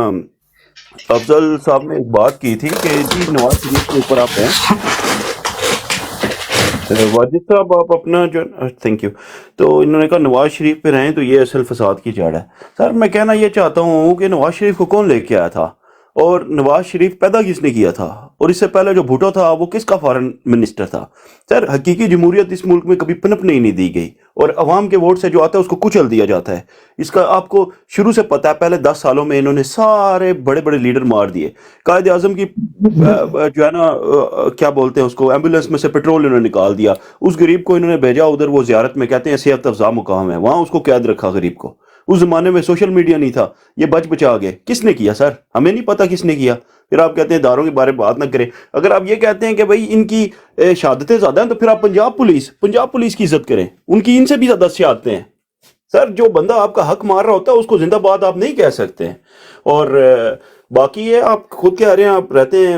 افضل صاحب نے ایک بات کی تھی کہ جی نواز شریف کے اوپر آپ ہیں. واجد صاحب آپ اپنا جو تھینک یو، تو انہوں نے کہا نواز شریف پہ رہیں تو یہ اصل فساد کی جڑ ہے. سر میں کہنا یہ چاہتا ہوں کہ نواز شریف کو کون لے کے آیا تھا، اور نواز شریف پیدا کس نے کیا تھا، اور اس سے پہلے جو بھٹو تھا وہ کس کا فارن منسٹر تھا. سر حقیقی جمہوریت اس ملک میں کبھی پنپنے ہی نہیں دی گئی، اور عوام کے ووٹ سے جو آتا ہے اس کو کچل دیا جاتا ہے. اس کا آپ کو شروع سے پتہ ہے. پہلے 10 سالوں میں انہوں نے سارے بڑے بڑے لیڈر مار دیے. قائد اعظم کی جو ہے نا کیا بولتے ہیں اس کو، ایمبولینس میں سے پیٹرول انہوں نے نکال دیا. اس غریب کو انہوں نے بھیجا ادھر، وہ زیارت میں کہتے ہیں صحت افزا مقام ہے، وہاں اس کو قید رکھا غریب کو. اس زمانے میں سوشل میڈیا نہیں تھا، یہ بچ بچا گئے. کس نے کیا سر؟ ہمیں نہیں پتا کس نے کیا. پھر آپ کہتے ہیں اداروں کے بارے میں بات نہ کریں. اگر آپ یہ کہتے ہیں کہ بھائی ان کی شہادتیں زیادہ ہیں تو پھر آپ پنجاب پولیس کی عزت کریں، ان کی ان سے بھی زیادہ شہادتیں ہیں. سر جو بندہ آپ کا حق مار رہا ہوتا ہے اس کو زندہ باد آپ نہیں کہہ سکتے. اور باقی یہ آپ خود کہہ رہے ہیں آپ رہتے ہیں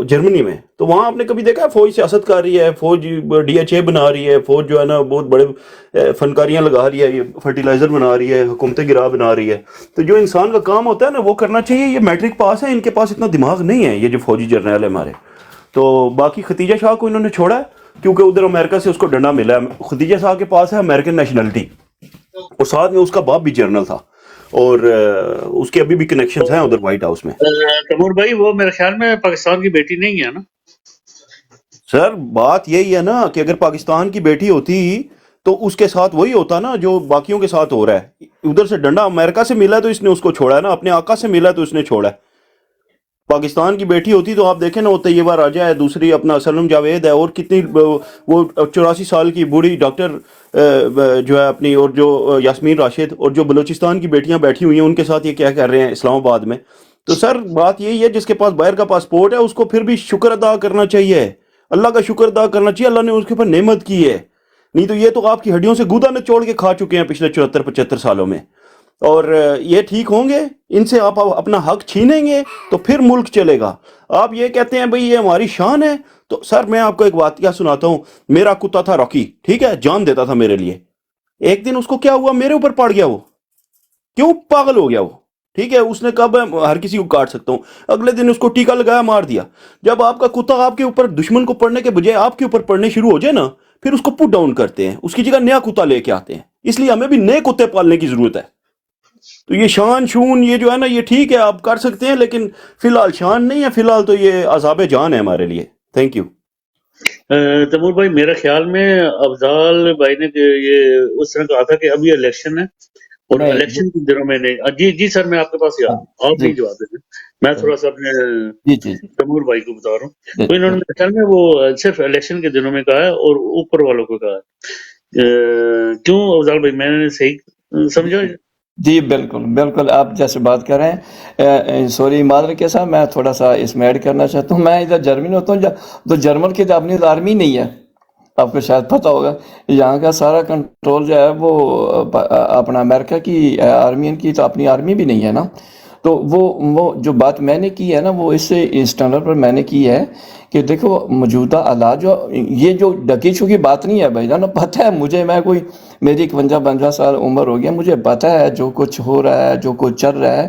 جرمنی میں، تو وہاں آپ نے کبھی دیکھا ہے فوج سیاست کر رہی ہے، فوج ڈی ایچ اے بنا رہی ہے، فوج جو ہے نا بہت بڑے فنکاریاں لگا رہی ہے، یہ فرٹیلائزر بنا رہی ہے، حکومتیں گرا بنا رہی ہے. تو جو انسان کا کام ہوتا ہے نا وہ کرنا چاہیے. یہ میٹرک پاس ہے، ان کے پاس اتنا دماغ نہیں ہے یہ جو فوجی جرنیل ہے ہمارے. تو باقی ختیجہ شاہ کو انہوں نے چھوڑا ہے کیونکہ ادھر امریکہ سے اس کو ڈنڈا ملا ہے. ختیجہ شاہ کے پاس ہے امریکن نیشنلٹی، اور ساتھ میں اس کا باپ بھی جنرل تھا، اور اس کے ابھی بھی کنیکشنز ہیں ادھر وائٹ ہاؤس میں. تیمور بھائی وہ میرے خیال میں پاکستان کی بیٹی نہیں ہے نا. سر بات یہی ہے نا کہ اگر پاکستان کی بیٹی ہوتی تو اس کے ساتھ وہی ہوتا نا جو باقیوں کے ساتھ ہو رہا ہے. ادھر سے ڈنڈا امریکہ سے ملا تو اس نے اس کو چھوڑا ہے نا، اپنے آقا سے ملا تو اس نے چھوڑا ہے. پاکستان کی بیٹی ہوتی تو آپ دیکھیں نا، وہ طیبہ راجہ ہے، دوسری اپنا سلم جاوید ہے، اور کتنی وہ 84 سال کی بوڑھی ڈاکٹر جو ہے اپنی، اور جو یاسمین راشد، اور جو بلوچستان کی بیٹیاں بیٹھی ہوئی ہیں ان کے ساتھ یہ کیا کر رہے ہیں اسلام آباد میں. تو سر بات یہی ہے جس کے پاس باہر کا پاسپورٹ ہے اس کو پھر بھی شکر ادا کرنا چاہیے، اللہ کا شکر ادا کرنا چاہیے. اللہ نے اس کے اوپر نعمت کی ہے، نہیں تو یہ تو آپ کی ہڈیوں سے گودا نچوڑ کے کھا چکے ہیں پچھلے 74-75 سالوں میں. اور یہ ٹھیک ہوں گے؟ ان سے آپ اپنا حق چھینیں گے تو پھر ملک چلے گا. آپ یہ کہتے ہیں بھئی یہ ہماری شان ہے، تو سر میں آپ کو ایک واقعہ سناتا ہوں. میرا کتا تھا راکی، ٹھیک ہے، جان دیتا تھا میرے لیے. ایک دن اس کو کیا ہوا, میرے اوپر پڑ گیا, وہ کیوں پاگل ہو گیا وہ, ٹھیک ہے, اس نے کہا میں ہر کسی کو کاٹ سکتا ہوں, اگلے دن اس کو ٹیکا لگایا, مار دیا. جب آپ کا کتا آپ کے اوپر, دشمن کو پڑنے کے بجائے آپ کے اوپر پڑنے شروع ہو جائے نا, پھر اس کو پٹ ڈاؤن کرتے ہیں, اس کی جگہ نیا کتا لے کے آتے ہیں. اس لیے ہمیں بھی نئے کتے پالنے کی ضرورت ہے. تو یہ شان شون یہ جو ہے نا, یہ ٹھیک ہے آپ کر سکتے ہیں, لیکن فی الحال شان نہیں ہے, فی الحال تو یہ عذاب جان ہے ہمارے لیے. Thank you. تیمور بھائی میرے خیال میں افضال بھائی نے یہ اس طرح کہا تھا کہ اب یہ الیکشن ہے اور نہیں الیکشن کے دنوں میں نہیں. جی سر, میں آپ کے پاس ہاں آپ جی نہیں جواب دیں, میں تھوڑا سا اپنے جی جی تیمور بھائی کو بتا رہا ہوں. جی تو انہوں نے میرے خیال میں وہ صرف الیکشن کے دنوں میں کہا ہے اور اوپر والوں کو کہا ہے. کیوں افضال بھائی, میں نے صحیح سمجھا؟ جی بالکل بالکل, آپ جیسے بات کر رہے ہیں, سوری معذرت کے ساتھ میں تھوڑا سا اس میں ایڈ کرنا چاہتا ہوں. میں ادھر جرمن ہوتا ہوں, تو جرمن کی تو اپنی آرمی نہیں ہے, آپ کو شاید پتہ ہوگا. یہاں کا سارا کنٹرول جو ہے وہ اپنا امریکہ کی آرمین کی, تو اپنی آرمی بھی نہیں ہے نا. تو وہ جو بات میں نے کی ہے نا, وہ اس اسٹینڈرڈ پر میں نے کی ہے کہ دیکھو موجودہ حالات جو, یہ جو ڈکی چھکی بات نہیں ہے بھائی جان, پتہ ہے مجھے, میں کوئی میری 51-52 سال عمر ہو گیا, مجھے پتہ ہے جو کچھ ہو رہا ہے, جو کچھ چل رہا ہے,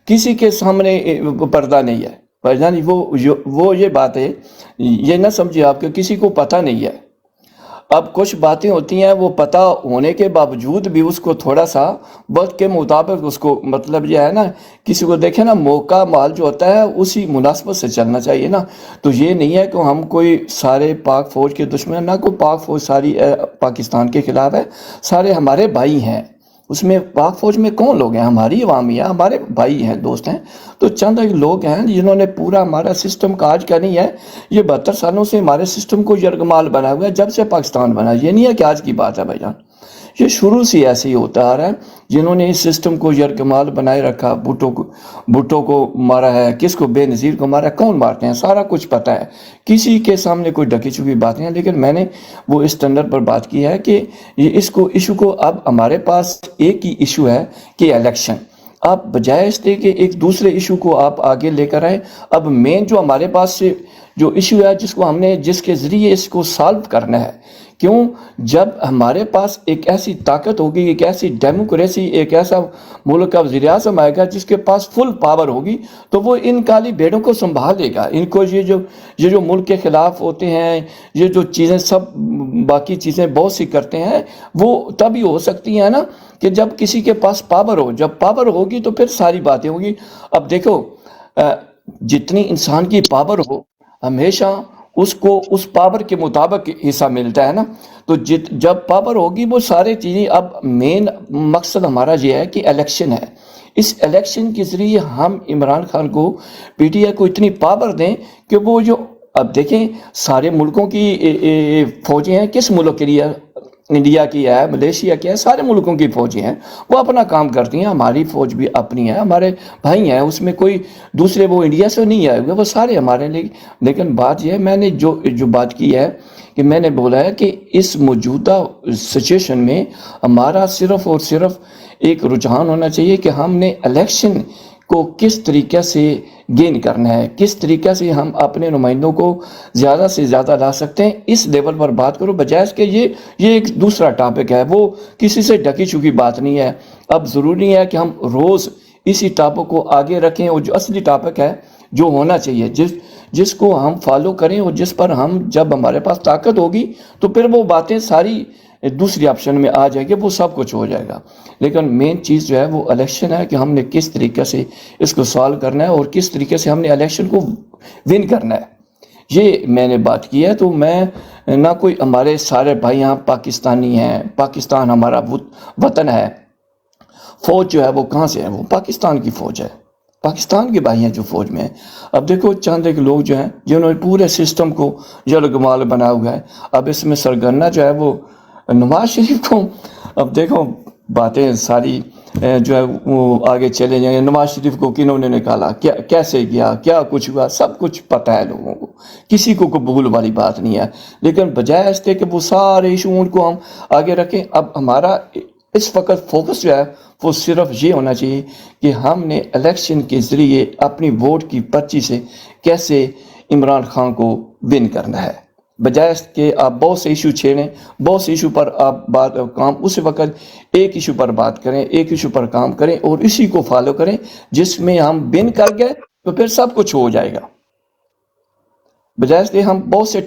کسی کے سامنے پردہ نہیں ہے بھائی جان. وہ یہ بات ہے, یہ نہ سمجھے آپ کہ کسی کو پتہ نہیں ہے. اب کچھ باتیں ہوتی ہیں وہ پتہ ہونے کے باوجود بھی اس کو تھوڑا سا وقت کے مطابق اس کو, مطلب یہ ہے نا, کسی کو دیکھیں نا, موقع مال جو ہوتا ہے اسی مناسبت سے چلنا چاہیے نا. تو یہ نہیں ہے کہ ہم کوئی سارے پاک فوج کے دشمن, نہ کوئی پاک فوج ساری پاکستان کے خلاف ہے, سارے ہمارے بھائی ہیں. اس میں پاک فوج میں کون لوگ ہیں؟ ہماری عوامی ہے, ہمارے بھائی ہیں, دوست ہیں. تو چند ایک لوگ ہیں جنہوں نے پورا ہمارا سسٹم کا آج کا نہیں ہے, یہ 72 سالوں سے ہمارے سسٹم کو یرغمال بنا ہوا ہے, جب سے پاکستان بنا. یہ نہیں ہے کہ آج کی بات ہے بھائی جان, یہ شروع سے ایسے ہی ہوتا آ رہا ہے. جنہوں نے اس سسٹم کو یرغمال بنائے رکھا, بھٹو کو مارا ہے, کس کو, بے نظیر کو مارا ہے, کون مارتے ہیں, سارا کچھ پتہ ہے, کسی کے سامنے کوئی ڈکی چکی باتیں ہیں. لیکن میں نے وہ اس ٹینڈر پر بات کی ہے کہ یہ ایشو کو, اب ہمارے پاس ایک ہی ایشو ہے کہ الیکشن. آپ بجائے اس کے کہ ایک دوسرے ایشو کو آپ آگے لے کر آئیں, اب مین جو ہمارے پاس سے جو ایشو ہے, جس کو ہم نے, جس کے ذریعے اس کو سالو کرنا ہے. کیوں؟ جب ہمارے پاس ایک ایسی طاقت ہوگی, ایک ایسی ڈیموکریسی, ایک ایسا ملک کا وزیر اعظم آئے گا جس کے پاس فل پاور ہوگی, تو وہ ان کالی بھیڑوں کو سنبھالے گا. ان کو یہ جو ملک کے خلاف ہوتے ہیں, یہ جو چیزیں سب باقی چیزیں بہت سی کرتے ہیں, وہ تبھی ہو سکتی ہیں نا کہ جب کسی کے پاس پاور ہو. جب پاور ہوگی تو پھر ساری باتیں ہوگی. اب دیکھو, جتنی انسان کی پاور ہو, ہمیشہ اس کو اس پاور کے مطابق حصہ ملتا ہے نا. تو جب پاور ہوگی وہ سارے چیزیں. اب مین مقصد ہمارا یہ ہے کہ الیکشن ہے. اس الیکشن کے ذریعے ہم عمران خان کو, پی ٹی آئی کو اتنی پاور دیں کہ وہ جو, اب دیکھیں سارے ملکوں کی فوجیں ہیں, کس ملک کے لیے, انڈیا کی ہے, ملیشیا کی ہے, سارے ملکوں کی فوجیں ہیں, وہ اپنا کام کرتی ہیں. ہماری فوج بھی اپنی ہے, ہمارے بھائی ہیں, اس میں کوئی دوسرے وہ انڈیا سے نہیں آئے ہوئے, وہ سارے ہمارے لیے. لیکن بات یہ ہے, میں نے جو بات کی ہے کہ میں نے بولا ہے کہ اس موجودہ سچویشن میں ہمارا صرف اور صرف ایک رجحان ہونا چاہیے کہ ہم نے الیکشن کو کس طریقے سے گین کرنا ہے, کس طریقے سے ہم اپنے نمائندوں کو زیادہ سے زیادہ لا سکتے ہیں. اس لیول پر بات کرو, بجائے کہ یہ ایک دوسرا ٹاپک ہے, وہ کسی سے ڈکی چکی بات نہیں ہے. اب ضروری ہے کہ ہم روز اسی ٹاپک کو آگے رکھیں, اور جو اصلی ٹاپک ہے جو ہونا چاہیے, جس کو ہم فالو کریں, اور جس پر ہم, جب ہمارے پاس طاقت ہوگی تو پھر وہ باتیں ساری دوسری آپشن میں آ جائے گی, وہ سب کچھ ہو جائے گا. لیکن مین چیز جو ہے وہ الیکشن ہے کہ ہم نے کس طریقے سے اس کو سالو کرنا ہے, اور کس طریقے سے ہم نے الیکشن کو ون کرنا ہے. یہ میں نے بات کی ہے. تو میں نہ کوئی, ہمارے سارے بھائی یہاں پاکستانی ہیں, پاکستان ہمارا وطن ہے, فوج جو ہے وہ کہاں سے ہے, وہ پاکستان کی فوج ہے, پاکستان کے بھائی ہیں جو فوج میں ہیں. اب دیکھو چند ایک لوگ جو ہیں جنہوں نے پورے سسٹم کو یرغمال بنا ہوا ہے. اب اس میں سرگرنا جو ہے وہ نواز شریف کو, اب دیکھو باتیں ساری جو ہے وہ آگے چلے جائیں گے. نواز شریف کو کنہوں نے نکالا, کیسے گیا, کیا کچھ ہوا, سب کچھ پتہ ہے لوگوں کو, کسی کو قبول والی بات نہیں ہے. لیکن بجائے اس کے کہ وہ سارے ایشو کو ہم آگے رکھیں, اب ہمارا اس وقت فوکس جو ہے وہ صرف یہ ہونا چاہیے کہ ہم نے الیکشن کے ذریعے اپنی ووٹ کی پرچی سے کیسے عمران خان کو ون کرنا ہے. بجائے اس کہ آپ بہت سے ایشو چھیڑیں، بہت سے ایشو پر آپ اس وقت ایک ایشو پر بات کریں، ایک ایشو پر کام کریں اور اسی کو فالو کریں، جس میں ہم بن کر گئے تو پھر سب کچھ ہو جائے گا۔ بجائے اس کے ہم بہت سے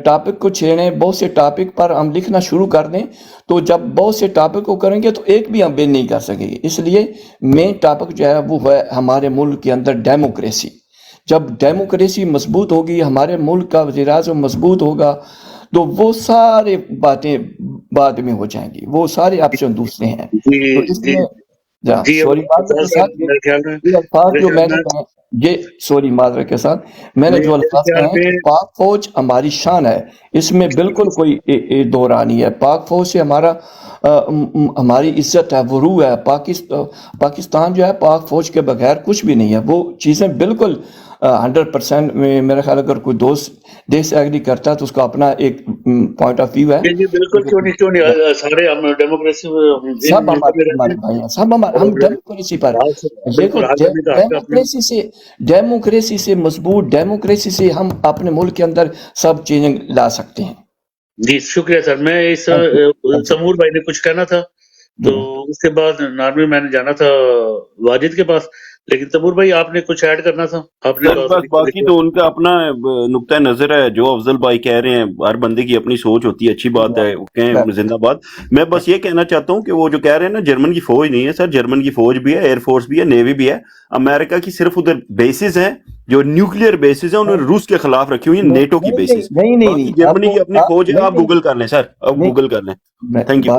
ٹاپک کو چھیڑیں، بہت سے ٹاپک پر ہم لکھنا شروع کر دیں، تو جب بہت سے ٹاپک کو کریں گے تو ایک بھی ہم بن نہیں کر سکیں گے۔ اس لیے مین ٹاپک جو ہے وہ ہے ہمارے ملک کے اندر ڈیموکریسی۔ جب ڈیموکریسی مضبوط ہوگی، ہمارے ملک کا وزیر اعظم مضبوط ہوگا، تو وہ سارے باتیں بعد میں ہو جائیں گی، وہ سارے آپشن دوسرے ہیں۔ جی تو اس جی میں جی سوری معذرت کے ساتھ میرے خیال میں یہ الفاظ جو میں نے میرے کہے، یہ سوری معذرت کے ساتھ میں نے جو الفاظ کہے ہیں کہ خیال پاک فوج ہماری شان ہے، اس میں بالکل کوئی دو راہ نہیں ہے۔ پاک فوج سے ہماری عزت ہے، وہ روح ہے۔ پاکستان جو ہے پاک فوج کے بغیر کچھ بھی نہیں ہے۔ وہ چیزیں بالکل 100% میرا خیال اگر کوئی دوست دیش سے ایگری کرتا ہے تو اس کا اپنا ایک پوائنٹ آف ویو ہے۔ جی بالکل، کیوں نہیں سارے ہم ڈیموکریسی سب ہمارے بھائی ہیں، سب ہم ڈیموکریسی پر دیکھو، بالکل حاضر نہیں تھا آپ کا اپنے ڈیموکریسی سے مضبوط ڈیموکریسی سے ہم اپنے ملک کے اندر سب چیزیں لا سکتے ہیں۔ جی شکریہ سر۔ میں اس تیمور بھائی نے کچھ کہنا تھا تو اس کے بعد نارمل میں نے جانا تھا واجد کے پاس، لیکن تیمور بھائی آپ نے کچھ ایڈ کرنا تھا؟ آپ نے بس باقی تو ان کا اپنا نقطۂ نظر ہے، جو افضل بھائی کہہ رہے ہیں، ہر بندے کی اپنی سوچ ہوتی ہے، اچھی بات ہے، کہیں زندہ باد۔ میں بس یہ کہنا چاہتا ہوں کہ وہ جو کہہ رہے ہیں نا جرمن کی فوج نہیں ہے سر، جرمن کی فوج بھی ہے، ایئر فورس بھی ہے، نیوی بھی ہے۔ امریکہ کی صرف ادھر بیسز ہیں جو نیوکلیئر بیسز ہیں، انہوں نے روس کے خلاف رکھی ہوئی ہیں، نیٹو کی بیسز۔ باقی جرمنی کی اپنی فوج ہے، آپ گوگل کر لیں سر، آپ گوگل کر لیں۔ Thank you.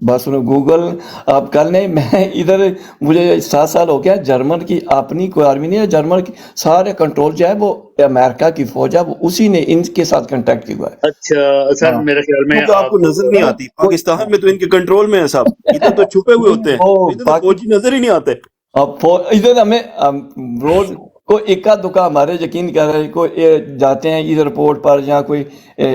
بس گوگل آپ کر لیں۔ میں ادھر مجھے 7 سال ہو گیا، جرمن کی اپنی کوئی آرمی نہیں ہے، جرمن کی سارے کنٹرول جو ہے وہ امریکہ کی فوج ہے، وہ اسی نے ان کے ساتھ کنٹیکٹ کیا ہوا ہے۔ اچھا سر، میرے خیال میں تو آپ کو نظر نہیں آتی، پاکستان میں تو ان کے کنٹرول میں ہے سب، ادھر تو چھپے ہوئے ہوتے ہیں، ادھر تو فوجی نظر ہی نہیں آتے۔ ادھر ہمیں روز کو اکا دکا ہمارے یقین کر رہے کوئی جاتے ہیں ادھر ایئرپورٹ پر یا کوئی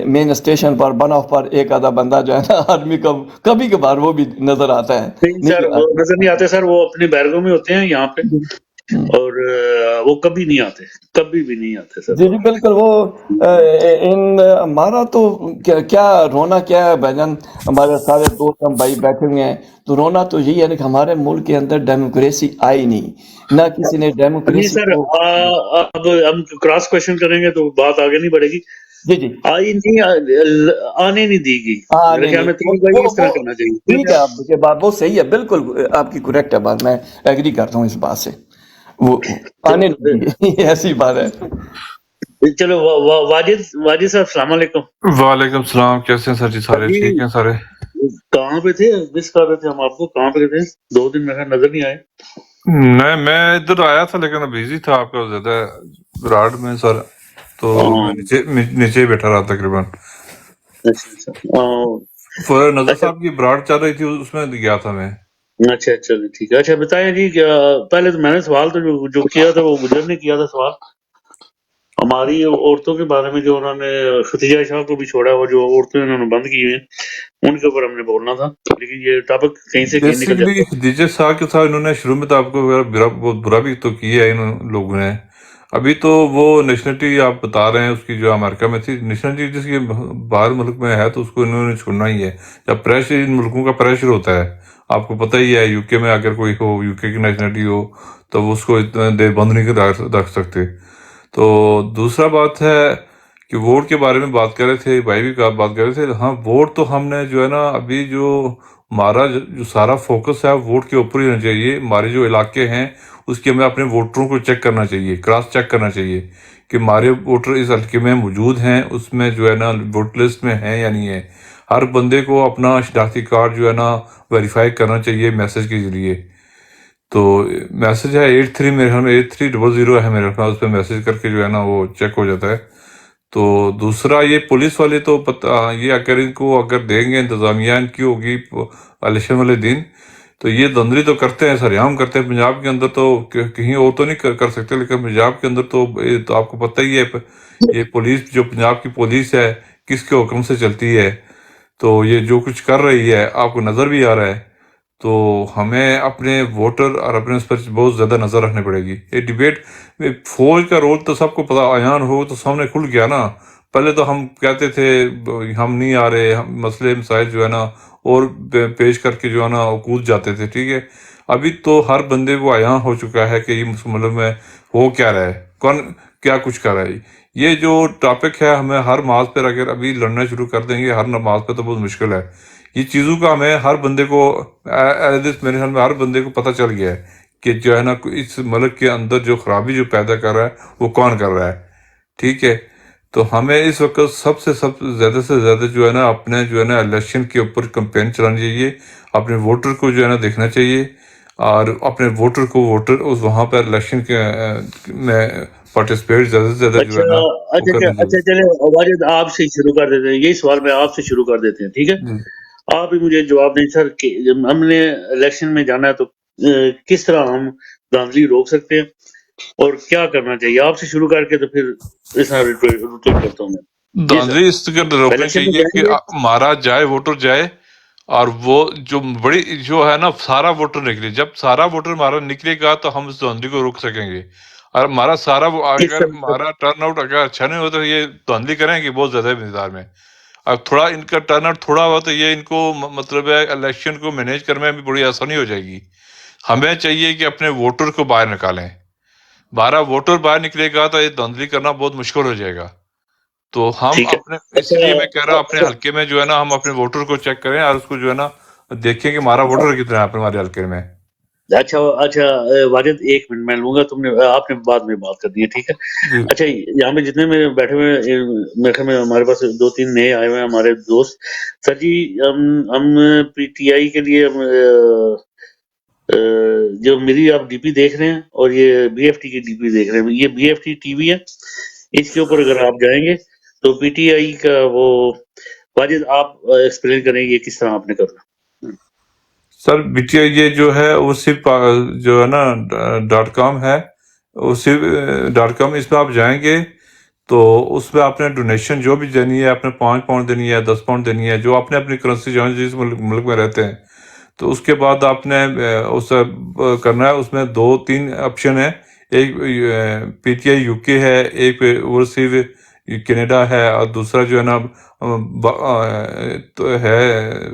مین اسٹیشن پر بن آف پر، ایک آدھا بندہ جو ہے نا آدمی کبھی کبھار وہ بھی نظر آتا ہے۔ نہیں سر، وہ نظر نہیں آتے سر، وہ اپنے بیرگوں میں ہوتے ہیں یہاں پہ، اور وہ کبھی نہیں آتے، کبھی بھی نہیں آتے سر۔ جی بالکل، وہ ہمارا تو کیا رونا کیا ہے بھائی جان، ہمارے سارے دوست ہم بھائی بیٹھے ہوئے ہیں، تو رونا تو یہی ہے کہ ہمارے ملک کے اندر ڈیموکریسی آئی نہیں، نہ کسی نے ڈیموکریسی سر اب ہم کراس کوشچن کریں گے تو بات آگے نہیں بڑھے گی۔ جی آئی نہیں، آنے نہیں دی گئی، میرے خیال میں اس طرح کرنا چاہیے۔ ٹھیک ہے، آپ کی بات بہت صحیح ہے، بالکل آپ کی کریکٹ ہے بات، میں ایگری کرتا ہوں اس بات سے، وہ آنے نہیں دی گئی، ایسی بات ہے۔ چلو واجد صاحب السلام علیکم۔ وعلیکم السلام، کیسے ہیں سر جی؟ سارے ٹھیک ہیں سارے؟ کہاں پہ تھے؟ مس کر رہے تھے ہم آپ کو، کہاں پہ تھے؟ 2 دن میرا نظر نہیں آئے۔ نہیں، میں ادھر آیا تھا لیکن بزی تھا آپ کا زیادہ براڈ میں سر، تو میں نیچے بیٹھا رہا تقریباً۔ نظر صاحب کی براڈ چل رہی تھی، اس میں گیا تھا میں۔ اچھا ٹھیک ہے۔ اچھا بتائیں جی، پہلے تو میں نے سوال تو جو کیا تھا وہ گجر نے کیا تھا سوال ہماری عورتوں کے بارے میں، جو انہوں نے ختیجہ شاہ کو بھی چھوڑا، وہ جو عورتیں انہوں نے بند کی ہوئی ہیں ان کے اوپر ہم نے بولنا تھا، لیکن یہ ٹاپک کہیں سے کہیں نکل جاتا ہے۔ خدیجہ صاحب کے ساتھ انہوں نے شروع میں تو آپ کو بہت برا بھی تو کیا ہے ان لوگوں نے۔ ابھی تو وہ نیشنلٹی آپ بتا رہے ہیں اس کی جو امریکہ میں تھی، نیشنلٹی جس کی باہر ملک میں ہے تو اس کو انہوں نے چھوڑنا ہی ہے۔ جب پریشر ان ملکوں کا پریشر ہوتا ہے، آپ کو پتہ ہی ہے، یو کے میں اگر کوئی ہو، یو کے کی نیشنلٹی ہو تو اس کو اتنا دیر بند نہیں رکھ سکتے۔ تو دوسرا بات ہے کہ ووٹ کے بارے میں بات کر رہے تھے، بھائی بھی بات کر رہے تھے۔ ہاں، ووٹ تو ہم نے جو ہے نا ابھی جو ہمارا جو سارا فوکس ہے ووٹ کے اوپر ہی ہونا چاہیے۔ ہمارے جو علاقے ہیں اس کے ہمیں اپنے ووٹروں کو چیک کرنا چاہیے، کراس چیک کرنا چاہیے کہ ہمارے ووٹر اس علاقے میں موجود ہیں، اس میں جو ہے نا ووٹ لسٹ میں ہیں یا نہیں ہے۔ ہر بندے کو اپنا شناختی کارڈ جو ہے نا ویریفائی کرنا چاہیے میسج کے ذریعے۔ تو میسج ہے 83 میرے خیال میں 8300 ہے میرے خیال، اس پہ میسج کر کے جو ہے نا وہ چیک ہو جاتا ہے۔ تو دوسرا یہ پولیس والے تو یہ اگر ان کو اگر دیں گے، انتظامیہ ان کی ہوگی الیکشن والے دن، تو یہ دھندلی تو کرتے ہیں، سریعام کرتے ہیں۔ پنجاب کے اندر تو کہیں اور تو نہیں کر سکتے، لیکن پنجاب کے اندر تو آپ کو پتہ ہی ہے، یہ پولیس جو پنجاب کی پولیس ہے کس کے حکم سے چلتی ہے، تو یہ جو کچھ کر رہی ہے آپ کو نظر بھی آ رہا ہے۔ تو ہمیں اپنے ووٹر اور اپنے اس پر بہت زیادہ نظر رکھنی پڑے گی۔ یہ ڈیبیٹ میں فوج کا رول تو سب کو پتہ، عیان ہو تو سامنے کھل گیا نا، پہلے تو ہم کہتے تھے ہم نہیں آ رہے، ہم مسئلے مسائل جو ہے نا اور پیش کر کے جو ہے نا کود جاتے تھے، ٹھیک ہے. ابھی تو ہر بندے کو عیاں ہو چکا ہے کہ یہ ملک میں ہو کیا رہا ہے، کون کیا کچھ کر رہا ہے. یہ جو ٹاپک ہے ہمیں ہر نماز پر اگر ابھی لڑنا شروع کر دیں گے ہر نماز پہ تو بہت مشکل ہے. یہ چیزوں کا ہمیں ہر بندے کو میرے خیال میں ہر بندے کو پتہ چل گیا ہے کہ جو ہے نا اس ملک کے اندر جو خرابی جو پیدا کر رہا ہے وہ کون کر رہا ہے، ٹھیک ہے. تو ہمیں اس وقت سب سے زیادہ جو ہے نا اپنے جو ہے نا الیکشن کے اوپر کمپین چلانی چاہیے، اپنے ووٹر کو جو ہے نا دیکھنا چاہیے اور اپنے ووٹر کو وہاں پر الیکشن کے میں پارٹیسپیٹ زیادہ سے زیادہ جو اچھا ہے نا وہ اچھا کرنا اچھا چاہیے. چلے واجد آپ سے شروع کر دیتے ہیں، یہی سوال میں آپ سے شروع کر دیتے ہیں، ٹھیک ہے. جی. آپ ہی مجھے جواب دیں سر کہ جب ہم نے الیکشن میں جانا ہے تو کس طرح ہم دھاندلی روک سکتے ہیں اور کیا کرنا چاہیے؟ آپ سے شروع کر کے تو پھر اس طرح روٹیٹ کرتا ہوں میں. جی سر، دھاندلی اس طرح روکنے الیکشن میں چاہیے جائیں کہ گے. مارا جائے ووٹر جائے اور وہ جو بڑی جو ہے نا سارا ووٹر نکلے. جب سارا ووٹر ہمارا نکلے گا تو ہم اس دھاندلی کو روک سکیں گے. اور ہمارا سارا کس اگر طرح ہمارا ٹرن آؤٹ اگر اچھا نہیں ہو تو یہ دھاندلی کریں گے بہت زیادہ مقدار میں. اب تھوڑا ان کا ٹرن آؤٹ تھوڑا ہوا تو یہ ان کو مطلب ہے الیکشن کو مینیج کرنے میں بھی بڑی آسانی ہو جائے گی. ہمیں چاہیے کہ اپنے ووٹر کو باہر نکالیں. 12 ووٹر باہر نکلے گا تو یہ دھاندلی کرنا بہت مشکل ہو جائے گا. تو ہم ٹھیک ہے. اپنے اس لیے میں کہہ رہا ہوں اپنے اچھا حلقے میں جو ہے نا ہم اپنے ووٹر کو چیک کریں اور اس کو جو ہے نا دیکھیں کہ ہمارا ووٹر کتنا ہے ہمارے حلقے میں. اچھا اچھا واجد ایک منٹ میں لوں گا، آپ نے بعد میں بات کرنی ہے، ٹھیک ہے. جی. اچھا یہاں پہ جتنے میں بیٹھے ہوئے ہیں میرے خیال میں ہمارے پاس 2-3 نئے آئے ہوئے ہیں ہمارے دوست. سر جی ہم پی ٹی آئی کے لیے جو میری آپ ڈی پی دیکھ رہے ہیں اور یہ بی ایف ٹی کی ڈی پی دیکھ رہے ہیں، یہ B F T T V ہے. اس کے اوپر اگر آپ جائیں گے تو پی ٹی آئی کا وہ واجد آپ ایکسپلین کریں گے کس طرح آپ نے کرنا. سر بیٹیا یہ جو ہے وہ صرف جو ہے نا .com ہے، وہ صرف .com. اس پہ آپ جائیں گے تو اس پہ آپ نے ڈونیشن جو بھی دینی ہے، آپ نے 5 پاؤنڈ دینی ہے، 10 پاؤنڈ دینی ہے، جو آپ نے اپنی کرنسی جو ہے جس ملک میں رہتے ہیں. تو اس کے بعد آپ نے اس کرنا ہے. اس میں 2-3 آپشن ہیں. ایک پی ٹی آئی یو کے ہے، ایک اوورسیز کینیڈا ہے اور دوسرا جو ہے نا ہے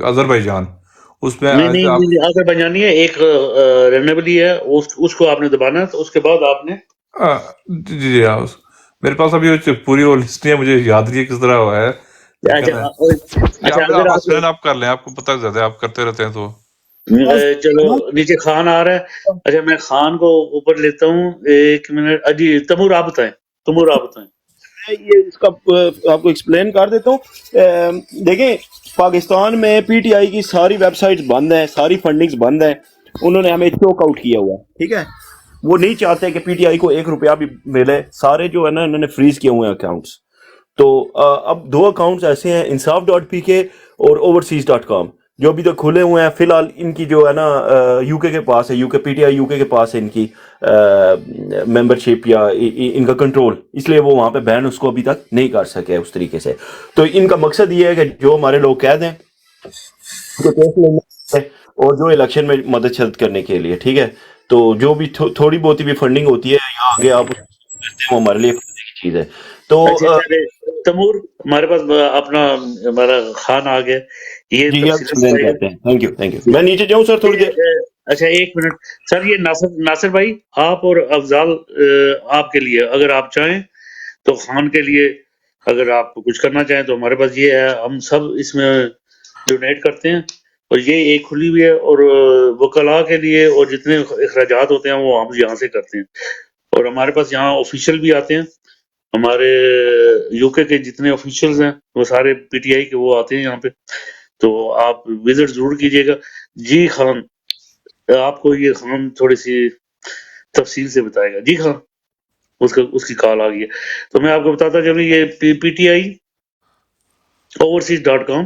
آذربائیجان. اس میں نہیں آپ نہیں آخر بنانی ہے، ایک رینیبلی ہے، اس کو آپ نے دبانا ہے. تو اس کے بعد آپ نے جی جی ہاں میرے پاس ابھی پوری وہ لسٹ نہیں ہے، مجھے یاد نہیں ہے کس طرح ہوا ہے لیکن اچھا آپ اگر آپ ایکسپلین آپ کر لیں، آپ کو پتہ زیادہ آپ کرتے رہتے ہیں تو. چلو نیچے خان آ رہا ہے. اچھا میں خان کو اوپر لیتا ہوں، ایک منٹ. جی تمور آپ بتائیں. یہ اس کا آپ کو ایکسپلین کر دیتا ہوں. دیکھیں پاکستان میں پی ٹی آئی کی ساری ویب سائٹس بند ہیں، ساری فنڈنگز بند ہیں. انہوں نے ہمیں چوک آؤٹ کیا ہوا ہے، ٹھیک ہے. وہ نہیں چاہتے کہ پی ٹی آئی کو 1 روپیہ بھی ملے. سارے جو ہے نا انہوں نے فریز کیے ہوئے ہیں اکاؤنٹس. تو اب 2 اکاؤنٹس ایسے ہیں، انصاف.pk اور overseas.com، جو ابھی تک کھلے ہوئے ہیں. فی الحال ان کی جو ہے نا یو کے پاس ہے، پی ٹی آئی یو کے پاس ہے ان کی ممبرشپ یا ان کا کنٹرول، اس لیے وہ وہاں پہ بین اس کو ابھی تک نہیں کر سکے اس طریقے سے. تو ان کا مقصد یہ ہے کہ جو ہمارے لوگ کہہ دیں اور جو الیکشن میں مدد شرط کرنے کے لیے، ٹھیک ہے. تو جو بھی تھوڑی بہت بھی فنڈنگ ہوتی ہے یہاں آگے آپ کرتے ہیں، وہ ہمارے لیے فائدے کی چیز ہے. تو اچھا چلے تمور ہمارے پاس اپنا ہمارا خان آ گیا. یہ جی تفصیل ایکسپلین بتائے کرتے ہیں. Thank you. گا. میں نیچے جاؤں سر تھوڑی دیر. اچھا ایک منٹ سر، یہ ناصر بھائی آپ اور افضال آپ کے لیے اگر آپ چاہیں تو خان کے لیے اگر آپ کچھ کرنا چاہیں تو ہمارے پاس یہ ہے، ہم سب اس میں ڈونیٹ کرتے ہیں اور یہ ایک کھلی ہوئی ہے. اور وکلاء کے لیے اور جتنے اخراجات ہوتے ہیں وہ ہم یہاں سے کرتے ہیں. اور ہمارے پاس یہاں آفیشیل بھی آتے ہیں، ہمارے یو کے جتنے آفیشیلز ہیں وہ سارے پی ٹی آئی کے وہ آتے ہیں یہاں پہ. تو آپ وزٹ ضرور کیجیے گا. جی خان آپ کو یہ خان تھوڑی سی تفصیل سے بتائے گا. جی خان اس کی کال آ گئی ہے. تو میں آپ کو بتاتا چلوں، یہ پی ٹی آئی overseas.com.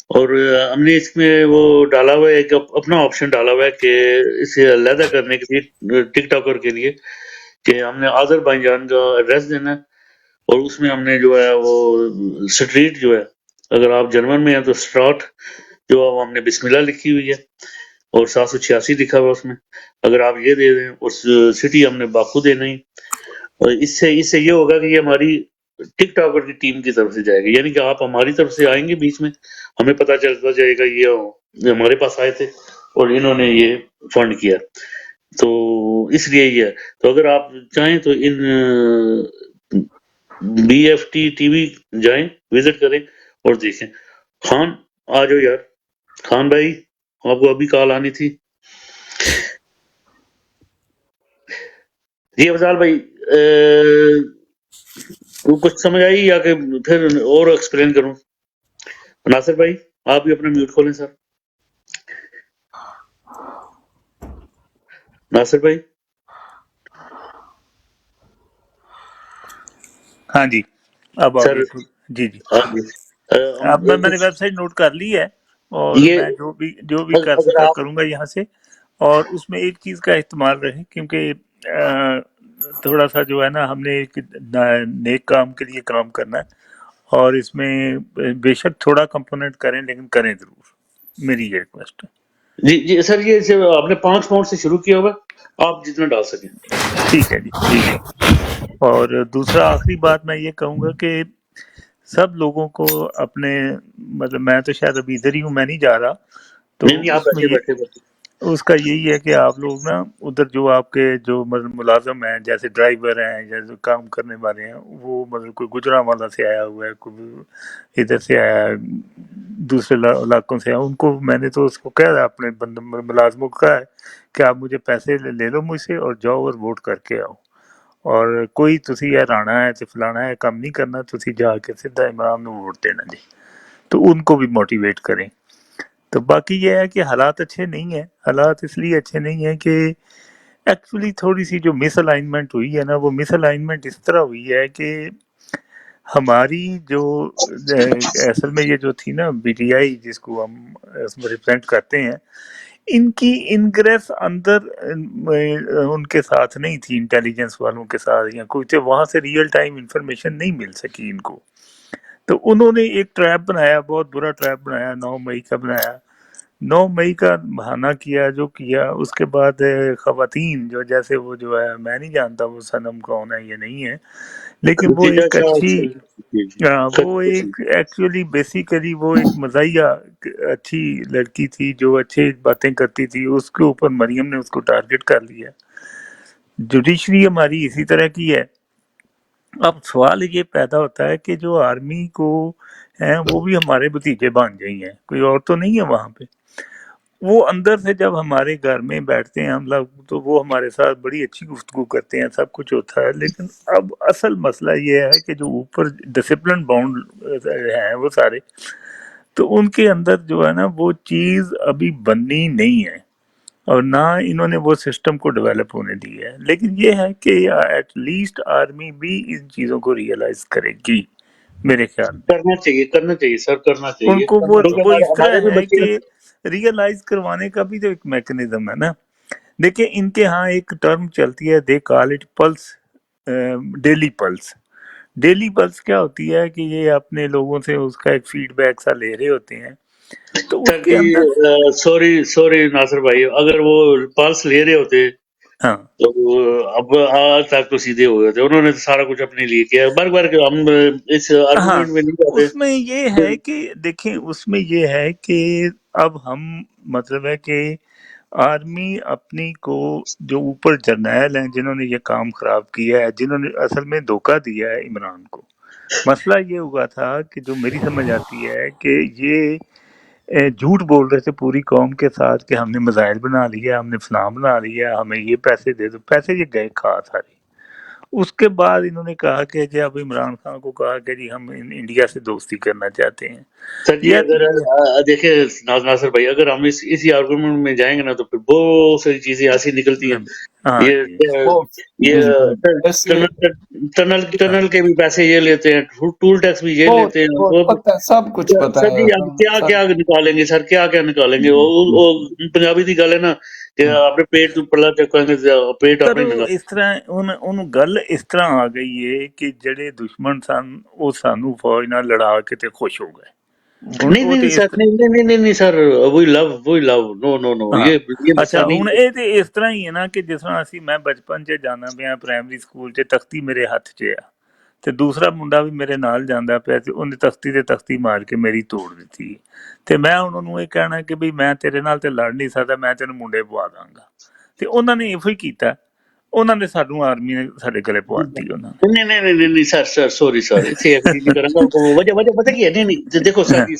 اور ہم نے اس میں وہ ڈالا ہوا ہے، ایک اپنا آپشن ڈالا ہوا ہے کہ اسے علیحدہ کرنے کے لیے ٹک ٹاکر کے لیے، کہ ہم نے آذربائیجان کا ایڈریس دینا ہے. اور اس میں ہم نے جو ہے وہ اسٹریٹ جو ہے، اگر آپ جرمن میں ہیں تو اسٹراٹ جو ہم نے بسم اللہ لکھی ہوئی ہے اور 786 لکھا ہوا اس میں، اگر آپ یہ دے دیں. اور سٹی ہم نے باکو دینا ہی. اور اس سے یہ ہوگا کہ یہ ہماری ٹک ٹاکر کی ٹیم کی طرف سے جائے گا، یعنی کہ آپ ہماری طرف سے آئیں گے بیچ میں، ہمیں پتہ چلتا جائے گا یہ ہمارے پاس آئے تھے اور انہوں نے یہ فنڈ کیا، تو اس لیے یہ ہے۔ تو اگر آپ چاہیں تو ان B F T T V جائیں، وزٹ کریں اور دیکھیں۔ خان آ جاؤ یار، خان بھائی آپ کو ابھی کال آنی تھی۔ جی افضال بھائی کچھ سمجھ آئی یا کہ پھر اور ایکسپلین کروں؟ ناصر بھائی آپ بھی اپنا میوٹ کھولیں سر۔ ناصر بھائی ہاں جی، اب آ سر گئی جی جی۔ آپ اب میں نے ویب سائٹ نوٹ کر لی ہے اور یہ میں جو بھی کر اگر سکا آپ کروں گا یہاں سے، اور اس میں ایک چیز کا اہتمام رہے، کیونکہ تھوڑا سا جو ہے نا ہم نے ایک نیک کام کے لیے کام کرنا ہے، اور اس میں بے شک تھوڑا کمپوننٹ کریں لیکن کریں ضرور، میری یہ ریکویسٹ ہے۔ جی جی سر، یہ آپ نے 5 پاؤنڈ سے شروع کیا ہوا، آپ جتنا ڈال سکیں۔ ٹھیک ہے جی، ٹھیک ہے۔ اور دوسرا آخری بات میں یہ کہوں گا کہ سب لوگوں کو اپنے، مطلب میں تو شاید ابھی ادھر ہی ہوں، میں نہیں جا رہا، تو نہیں آپ اس میں بیٹھے اس کا یہی ہے کہ آپ لوگ نا ادھر جو آپ کے جو مطلب ملازم ہیں، جیسے ڈرائیور ہیں، جیسے کام کرنے والے ہیں، وہ مطلب کوئی گجرانوالہ سے آیا ہوا ہے، کوئی ادھر سے آیا ہے، دوسرے علاقوں سے آیا، ان کو میں نے تو اس کو کہا ہے، اپنے ملازموں کو کہا ہے کہ آپ مجھے پیسے لے لو مجھ سے اور جاؤ اور ووٹ کر کے آؤ، اور کوئی تسی یہ رانا ہے تے فلانا ہے کام نہیں کرنا، تسی جا کے سیدھا عمران نو ووٹ دینا جی، تو ان کو بھی موٹیویٹ کریں۔ تو باقی یہ ہے کہ حالات اچھے نہیں ہیں، حالات اس لیے اچھے نہیں ہیں کہ ایکچولی تھوڑی سی جو مس الائنمنٹ ہوئی ہے نا، وہ مس الائنمنٹ اس طرح ہوئی ہے کہ ہماری جو اصل میں یہ جو تھی نا بی ٹی آئی جس کو ہم ریپرزینٹ کرتے ہیں، ان کی انگریس اندر ان کے ساتھ نہیں تھی، انٹیلیجنس والوں کے ساتھ یا کوئی تھے، وہاں سے ریئل ٹائم انفارمیشن نہیں مل سکی ان کو، تو انہوں نے ایک ٹریپ بنایا، بہت برا ٹریپ بنایا، 9 مئی کا بنایا، 9 مئی کا بہانہ کیا جو کیا، اس کے بعد خواتین جو جیسے وہ جو ہے، میں نہیں جانتا وہ صنم کون ہے یہ نہیں ہے، لیکن وہ خدیجہ ایک شاہ اچھی، جی جی وہ ایک ایکچولی بیسیکلی وہ ایک مزاحیہ اچھی لڑکی تھی جو اچھے باتیں کرتی تھی، اس کے اوپر مریم نے اس کو ٹارگٹ کر لیا۔ جوڈیشری ہماری اسی طرح کی ہے۔ اب سوال یہ پیدا ہوتا ہے کہ جو آرمی کو ہیں وہ بھی ہمارے بھتیجے بن گئی ہیں، کوئی اور تو نہیں ہے وہاں پہ، وہ اندر سے جب ہمارے گھر میں بیٹھتے ہیں ہم لوگ تو وہ ہمارے ساتھ بڑی اچھی گفتگو کرتے ہیں، سب کچھ ہوتا ہے، لیکن اب اصل مسئلہ یہ ہے کہ جو اوپر ڈسپلن باؤنڈ ہیں وہ سارے، تو ان کے اندر جو ہے نا وہ چیز ابھی بننی نہیں ہے، اور نہ انہوں نے وہ سسٹم کو ڈیولپ ہونے دی ہے، لیکن یہ ہے کہ ایٹ لیسٹ آرمی بھی ان چیزوں کو ریئلائز کرے گی میرے خیال میں، کرنا چاہیے سر، کرنا ان چاہیے کو کیونکہ وہ اس طرح ہمارے بھی ہے بچے کہ ریئلائز کروانے کا بھی تو ایک میکنزم ہے نا۔ دیکھیں ان کے ہاں ایک ٹرم چلتی ہے، they call it plus, daily plus. Daily plus کیا ہوتی ہے کہ یہ اپنے لوگوں سے اس کا ایک فیڈ بیک سا لے رہے ہوتے ہیں، تو اس سر کے جی اندر سوری ناصر بھائی، اگر وہ پلس لے رہے ہوتے ہاں تو اب آج تک تو سیدھے ہو گئے تھے، انہوں نے سارا کچھ اپنے لیے کیا، بار بار کہ ہم اس ہاں، آرگومنٹ میں نہیں جاتے۔ اس میں یہ ہے کہ دیکھیں، اس میں یہ ہے کہ اب ہم مطلب ہے کہ آرمی اپنی کو جو اوپر جرنیل ہیں جنہوں نے یہ کام خراب کیا ہے، جنہوں نے اصل میں دھوکہ دیا ہے عمران کو، مسئلہ یہ ہوا تھا کہ جو میری سمجھ آتی ہے کہ یہ جھوٹ بول رہے تھے پوری قوم کے ساتھ کہ ہم نے میزائل بنا لیا، ہم نے فلاں بنا لیا، ہمیں یہ پیسے دے دو، پیسے یہ گئے کھا سارے۔ اس کے بعد انہوں نے کہا کہ جی اب عمران خان کو کہا کہ جی ہم انڈیا سے دوستی کرنا چاہتے ہیں، سر جی یار اگر دیکھیں ناصر بھائی، اگر ہم اسی آرگومنٹ میں جائیں گے نا تو پھر بہت ساری چیزیں ایسی نکلتی ہیں، ہاں یہ جی، وہ بالکل ایسے ٹنل کے بھی پیسے یہ لیتے ہیں، ٹول ٹیکس بھی یہ لیتے ہیں، وہ وہ پتہ سب کچھ پتہ سر ہے جی اب کیا سب۔ کیا نکالیں گے سر، کیا کیا نکالیں گے، وہ پنجابی کی گل ہے نا کہ اپنے پیٹ تو پڑا چکیں گے، پیٹ سر اپنے نکال۔ اس طرح ان گل اس طرح آ گئی ہے کہ جڑے دشمن سن وہ سانو فوج نال لڑا کے تے خوش ہو گئے، ہن نہیں وہ نہیں تے نہیں اس سر، نہیں سر، وہی لو، نو نو نو، ہاں یہ مسئلہ اچھا، نہیں ہن ہے۔ اے تے اس طرح ہی ہے نا کہ جس طرح اسی میں بچپن چ جانا پیا پرائمری سکول چ تختی میرے ہاتھ چ ہے، ਤੇ ਦੂਸਰਾ ਮੁੰਡਾ ਵੀ ਮੇਰੇ ਨਾਲ ਜਾਂਦਾ ਪਿਆ ਤੇ ਉਹਨੇ ਤਖਤੀ ਤੇ ਤਖਤੀ ਮਾਰ ਕੇ ਮੇਰੀ ਤੋੜ ਦਿੱਤੀ। ਤੇ ਮੈਂ ਉਹਨਾਂ ਨੂੰ ਇਹ ਕਹਿਣਾ ਕਿ ਵੀ ਮੈਂ ਤੇਰੇ ਨਾਲ ਤੇ ਲੜ ਨਹੀਂ ਸਕਦਾ, ਮੈਂ ਤੈਨੂੰ ਮੁੰਡੇ ਪਵਾ ਦਾਂਗਾ। ਤੇ ਉਹਨਾਂ ਨੇ ਇਹੋ ਹੀ ਕੀਤਾ, ਉਹਨਾਂ ਨੇ ਸਾਨੂੰ ਆਰਮੀ ਨੇ ਸਾਡੇ ਗਲੇ ਪਵਾਤੀ ਉਹਨਾਂ ਨੇ। ਨਹੀਂ ਸਰ ਸੌਰੀ ਇੱਥੇ ਐਗਰੀ ਨਹੀਂ ਕਰਾਂਗਾ। ਵਜ੍ਹਾ ਪਤਾ ਕੀ ਹੈ? ਨਹੀਂ ਦੇਖੋ ਸਾਡੀ